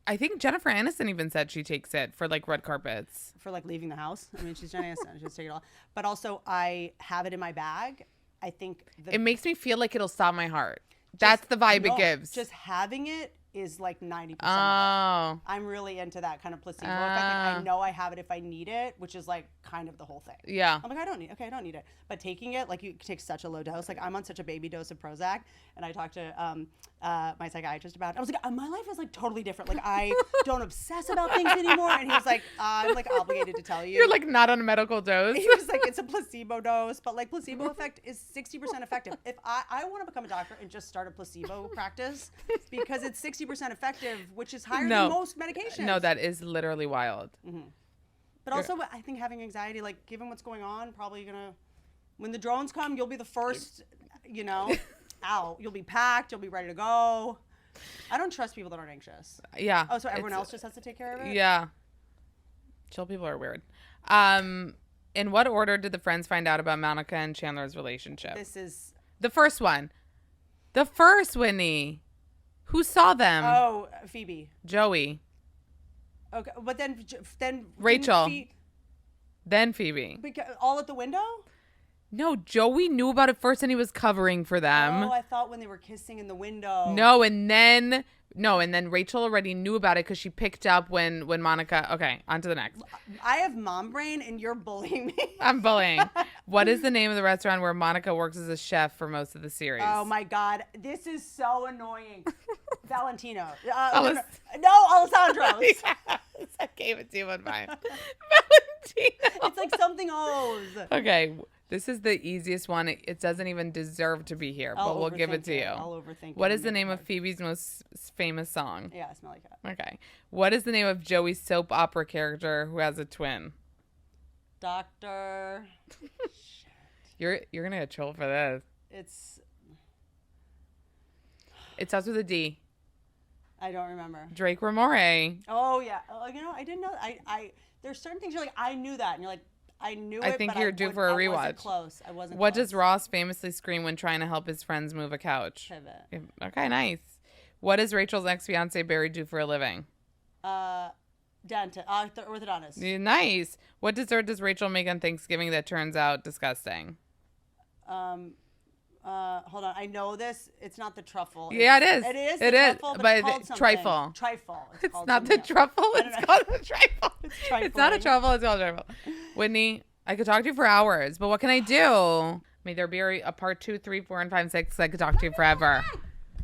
I think Jennifer Aniston even said she takes it for like red carpets. for like leaving the house. I mean, she's Jenny Aniston. She just take it all. But also, I have it in my bag. I think It makes me feel like it'll stop my heart. That's the vibe it gives. Just having it is like 90% of it. Oh. I'm really into that kind of placebo effect. Like, I know I have it if I need it, which is like kind of the whole thing. Yeah. I'm like, I don't need it. But taking it, like you take such a low dose. Like I'm on such a baby dose of Prozac, and I talked to my psychiatrist about it. I was like, my life is like totally different. Like I don't obsess about things anymore. And he was like, I'm like obligated to tell you. You're like not on a medical dose. He was like, it's a placebo dose, but like placebo effect is 60% effective. If I want to become a doctor and just start a placebo practice because it's 60% effective, which is higher than most medications. No, that is literally wild. But also, I think having anxiety, like given what's going on, probably gonna, when the drones come, you'll be the first, out. You'll be packed. You'll be ready to go. I don't trust people that aren't anxious. Yeah. Oh, so everyone else just has to take care of it? Yeah. Chill people are weird. In what order did the friends find out about Monica and Chandler's relationship? This is. The first one. The first, Whitney. Who saw them? Oh, Phoebe. Joey. Okay, but then Rachel. didn't Then Phoebe. all at the window? No, Joey knew about it first and he was covering for them. Oh, I thought when they were kissing in the window. No, and then Rachel already knew about it because she picked up when Monica. Okay, on to the next. I have mom brain and you're bullying me. I'm bullying. What is the name of the restaurant where Monica works as a chef for most of the series? Oh my God, this is so annoying. Valentino. Alis- No, Alessandro's. I gave it to you, but fine. Valentino. It's like something O's. Okay, this is the easiest one. It doesn't even deserve to be here, but we'll give it to you. I'll overthink it. What is and the make name it of hard. Phoebe's most famous song? Yeah, I smell like that. Okay. What is the name of Joey's soap opera character who has a twin? Doctor. You're gonna get trolled for this. It starts with a D. I don't remember. Drake Ramore. Oh yeah. I didn't know. There's certain things you're like, I knew that, and you're like, I knew it. I think you're due for a I wasn't rewatch. close. I wasn't. What close. does Ross famously scream when trying to help his friends move a couch? Pivot. Okay, nice. What does Rachel's ex-fiance Barry do for a living? Dentist. Orthodontist. Nice. What dessert does Rachel make on Thanksgiving that turns out disgusting? Hold on. I know this. It's not the truffle. Yeah, it is. It is. It the is. Truffle, But it's called something. trifle. Trifle. It's called not the something else. truffle. I don't It's know. called a trifle. It's It's not a trifling. truffle. It's called a trifle. Whitney, I could talk to you for hours, but what can I do? May there be a part 2, 3, 4, and 5, 6. I could talk to you forever.